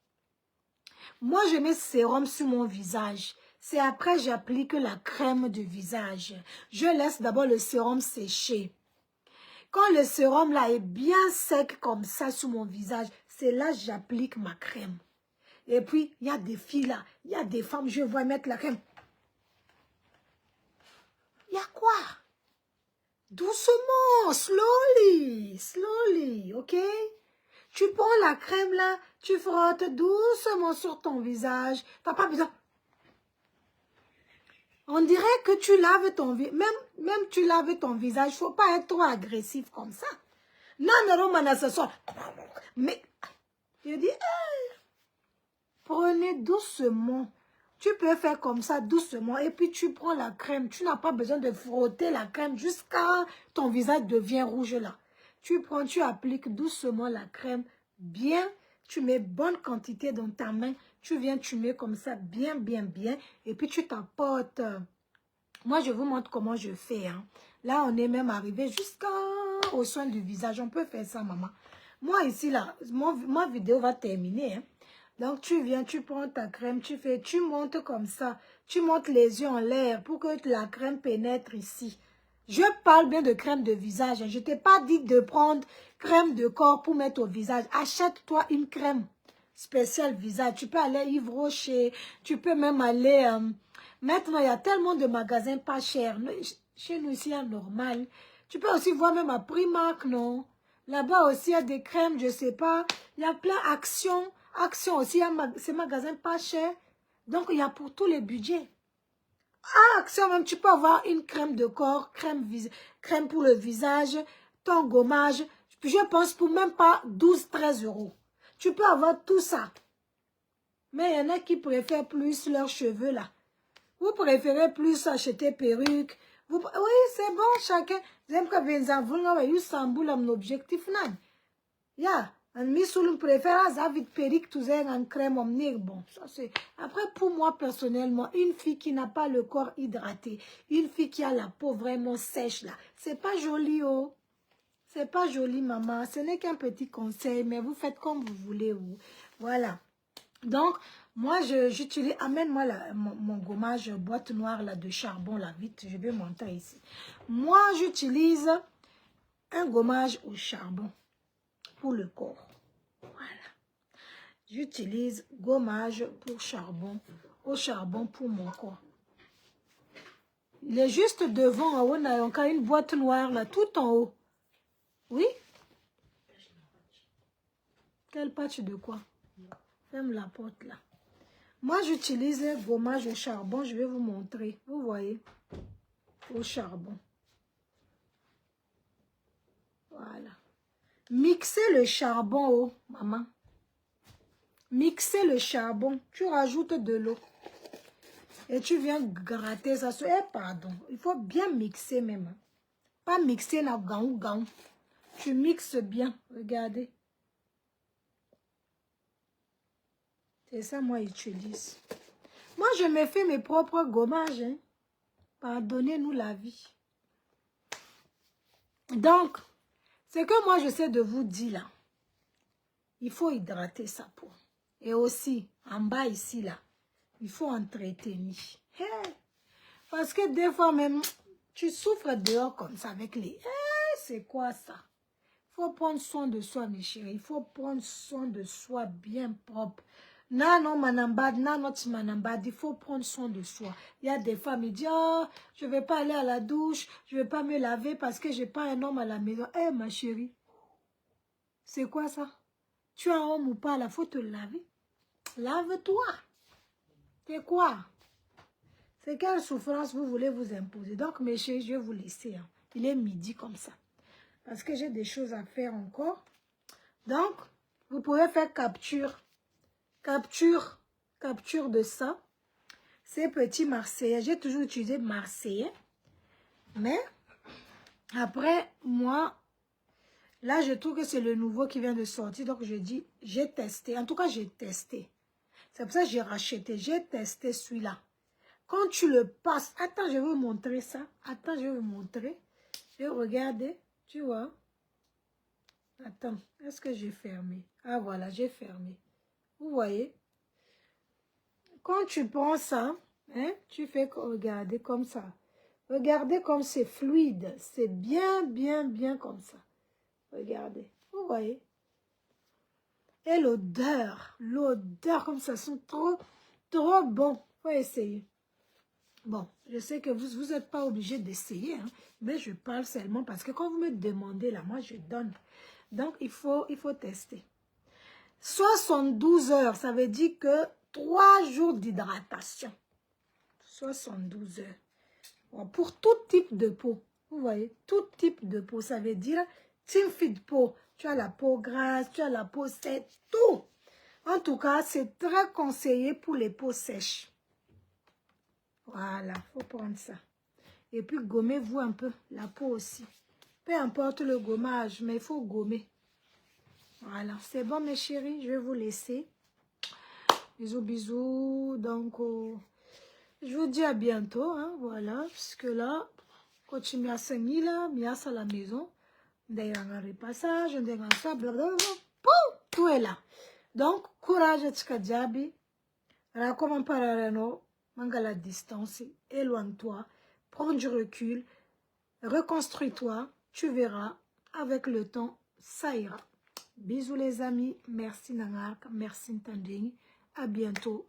Moi, je mets sérum sur mon visage. C'est après j'applique la crème de visage. Je laisse d'abord le sérum sécher. Quand le sérum là est bien sec comme ça sur mon visage, c'est là que j'applique ma crème. Et puis, il y a des filles là, il y a des femmes, je vois mettre la crème. Il y a quoi? Doucement, slowly, slowly, ok? Tu prends la crème là, tu frottes doucement sur ton visage. T'as pas besoin. On dirait que tu laves ton visage. Même tu laves ton visage, faut pas être trop agressif comme ça. Non, non, non, ce soir. Mais, je dis, hey, prenez doucement. Tu peux faire comme ça doucement et puis tu prends la crème. Tu n'as pas besoin de frotter la crème jusqu'à ton visage devient rouge là. Tu prends, tu appliques doucement la crème bien. Tu mets bonne quantité dans ta main. Tu viens, tu mets comme ça bien, bien, bien. Et puis tu t'apportes. Moi, je vous montre comment je fais. Hein. Là, on est même arrivé jusqu'au soin du visage. On peut faire ça, maman. Moi, ici, là, ma vidéo va terminer. Hein. Donc, tu viens, tu prends ta crème, tu montes comme ça. Tu montes les yeux en l'air pour que la crème pénètre ici. Je parle bien de crème de visage. Hein. Je ne t'ai pas dit de prendre crème de corps pour mettre au visage. Achète-toi une crème spéciale visage. Tu peux aller à Yves Rocher. Tu peux même aller... maintenant, il y a tellement de magasins pas chers. Chez nous, ici, il y a normal. Tu peux aussi voir même à Primark, non? Là-bas aussi, il y a des crèmes, je ne sais pas. Il y a plein d'actions. Action aussi, ces magasins pas chers. Donc, il y a pour tous les budgets. À Action, même, tu peux avoir une crème de corps, crème pour le visage, ton gommage. Je pense pour même pas 12-13 €. Tu peux avoir tout ça. Mais il y en a qui préfèrent plus leurs cheveux là. Vous préférez plus acheter perruque. Oui, c'est bon, chacun. J'aime que vous avez un objectif. Ya. Je préfère David Peric tout en crème omnir. Bon, ça c'est. Après, pour moi personnellement, une fille qui n'a pas le corps hydraté, une fille qui a la peau vraiment sèche là, c'est pas joli, oh. C'est pas joli, maman. Ce n'est qu'un petit conseil, mais vous faites comme vous voulez, vous. Voilà. Donc, moi, j'utilise. Amène-moi mon gommage boîte noire là de charbon là, vite. Je vais monter ici. Moi, j'utilise un gommage au charbon pour le corps. Voilà. J'utilise gommage pour charbon, au charbon pour mon corps. Il est juste devant, en haut, on a encore une boîte noire là, tout en haut. Oui? Quel patch de quoi? Ferme la porte là. Moi, j'utilise gommage au charbon, je vais vous montrer. Vous voyez? Au charbon. Voilà. Mixez le charbon, oh, maman. Mixez le charbon. Tu rajoutes de l'eau. Et tu viens gratter ça. Pardon. Il faut bien mixer même. Pas mixer la gaou gaou. Tu mixes bien. Regardez. C'est ça, moi, j'utilise. Moi, je me fais mes propres gommages. Hein. Pardonnez-nous la vie. Donc, c'est que moi, je sais de vous dire là. Il faut hydrater sa peau. Et aussi, en bas ici, là, il faut entretenir. Hey. Parce que des fois même, tu souffres dehors comme ça avec les... Hey, c'est quoi ça? Il faut prendre soin de soi, mes chéris. Il faut prendre soin de soi bien propre. Non, manambad, non, manambad. Il faut prendre soin de soi. Il y a des femmes qui disent, oh, je ne vais pas aller à la douche, je ne vais pas me laver parce que je n'ai pas un homme à la maison. Eh, ma chérie, c'est quoi ça? Tu as un homme ou pas, il faut te laver. Lave-toi. C'est quoi? C'est quelle souffrance vous voulez vous imposer? Donc, mes chéris, je vais vous laisser. Hein. Il est midi comme ça. Parce que j'ai des choses à faire encore. Donc, vous pouvez faire capture. Capture de ça. Ces petits Marseillais. J'ai toujours utilisé Marseillais. Mais, après, moi, là, je trouve que c'est le nouveau qui vient de sortir. Donc, je dis, j'ai testé. En tout cas, j'ai testé. C'est pour ça que j'ai racheté. J'ai testé celui-là. Quand tu le passes... Attends, je vais vous montrer ça. Attends, je vais vous montrer. Je vais regarder. Tu vois? Attends, est-ce que j'ai fermé? Ah, voilà, j'ai fermé. Vous voyez? Quand tu prends ça, hein, tu fais regarder comme ça. Regardez comme c'est fluide. C'est bien, bien, bien comme ça. Regardez. Vous voyez? Et l'odeur comme ça, sont trop, trop bon. Faut essayer. Bon, je sais que vous n'êtes pas obligé d'essayer, hein, mais je parle seulement parce que quand vous me demandez, là, moi, je donne. Donc, il faut tester. 72 heures, ça veut dire que 3 jours d'hydratation. 72 heures. Bon, pour tout type de peau. Vous voyez, tout type de peau. Ça veut dire, team fit peau. Tu as la peau grasse, tu as la peau sèche, tout. En tout cas, c'est très conseillé pour les peaux sèches. Voilà, il faut prendre ça. Et puis, gommez-vous un peu la peau aussi. Peu importe le gommage, mais il faut gommer. Voilà, c'est bon mes chéris, je vais vous laisser. Bisous, bisous. Donc, je vous dis à bientôt. Hein, voilà, parce que là, quand tu m'as saigné là, m'y à la maison. D'ailleurs, un repassage, un ça, blablabla. Tout est là. Donc, courage, Tchadjabi. Raconte par Arano, manga la distance, éloigne-toi, prends du recul, reconstruis-toi, tu verras, avec le temps, ça ira. Bisous les amis, merci Nangark, merci Ntanding, à bientôt.